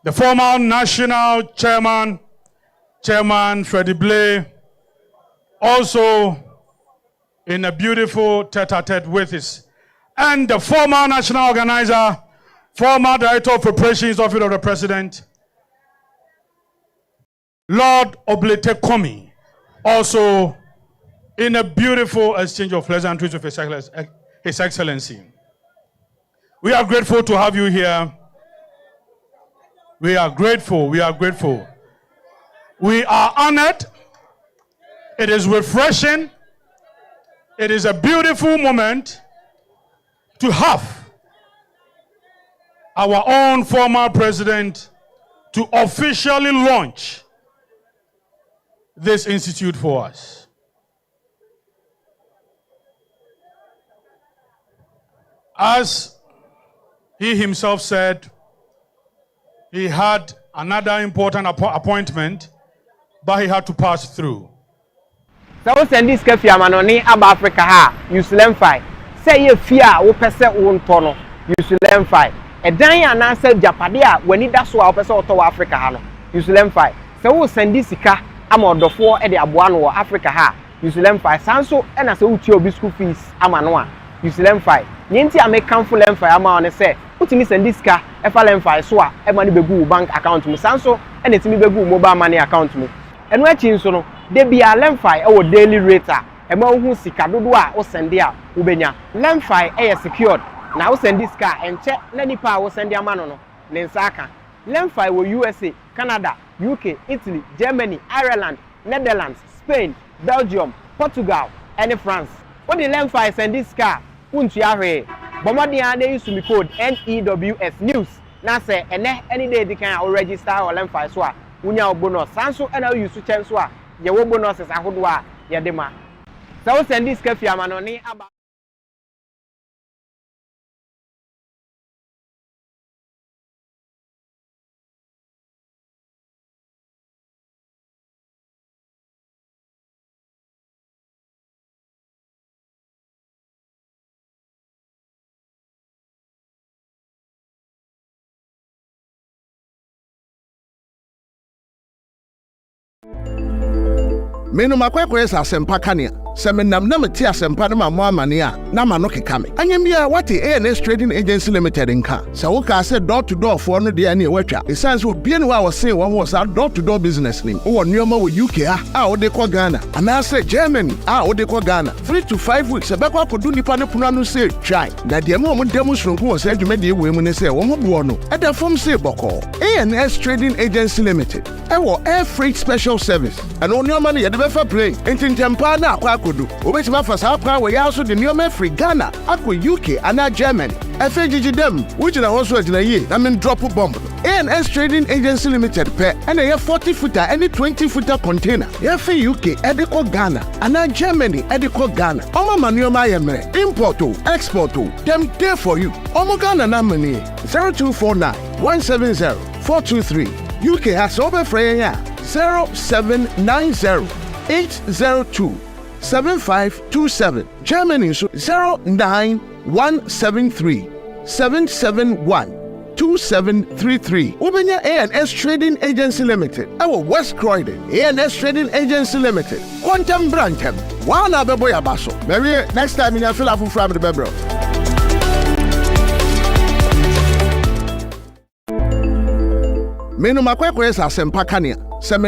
the former National Chairman Freddie Blay, also in a beautiful tete-a-tete with his, and the former National Organizer, former Director of Operations, Office of the President, Lord Oblete Komi, also in a beautiful exchange of pleasantries with His Excellency. We are grateful to have you here. We are grateful. We are grateful. We are honored. It is refreshing. It is a beautiful moment to have our own former president to officially launch this institute for us. As he himself said, he had another important appointment, but he had to pass through. So send this cafe amanoni ab Africa ha Usulem fi say ye fear wo pese wo ntono Usulem fi e dan ya na say japade a wani da so a wo pese oto Africa ha no Usulem fi say wo send this sika amodofo e de aboa no Africa ha Usulem fi sanso e na say uti obi school fees ama no a use Lemfi. Yenti a make cancel Lemfi ama on say. Utimi send this car efa Lemfi so a e money begu bank account mu sanso e na timi begu mobile money account mu. Eno achi nso no de bia Lemfi e wo daily rate a e ma hu sika dodo a wo send a wo benya. Lemfi e secured. Na wo send this car enche na nipa a wo send ama no ne nsaka. Lemfi wo USA, Canada, UK, Italy, Germany, Ireland, Netherlands, Spain, Belgium, Portugal, and France. What the Lemfi send this car? Untu ahwe. Bomodian they use me code NEWS news. Na say any day they can register or Lemfi so a unya bonus. Sanso and use to chance so a ye wo bonuses ahodo a ye de ma. So send this car fiama no ni aba. Menu makwekwe sa sempa kania. Se menam na meti asempa na mo amane a na ma no keka me. Anyem bia wate ANS Trading Agency Limited nka. Se wo ka se door to door for no de na watwa. Esan so bia ne wa wo se wo sa door to door business nim. Wo nneoma wo UK a wo de ko Ghana. Ana se Germany a wo de ko Ghana. 3 to 5 weeks e be kwa kodu nipa ne puno no se try. Na de mo demonstration ko wo se adwuma de ewe mu ne se wo ho bo no. E da fom se boko. ANS Trading Agency Limited. E wo air freight special service. Ano nneoma ne ye de be fa play. Entintempa na akwa kodu. Obetima fa sa kwa we ya so de nneoma free Ghana akwa UK ana Germany. FGG dem which na also agina ye na men drop bomb. ANS Trading Agency Limited pe and a 40 footer any 20 footer container. Ya fe UK ediko Ghana ana Germany ediko Ghana. Omo manuoma ye mere import o export o dem there for you. Omo Ghana na money 0249 170 423. UK has over free 0790 802 7527. Germany 09173 771 2733. Ubenya ANS Trading Agency Limited. Our West Croydon ANS Trading Agency Limited. Quantum Brantem. Wana beboya baso. Maybe next time you feel like from the bebro. Menu makwekwe sa sempa kania.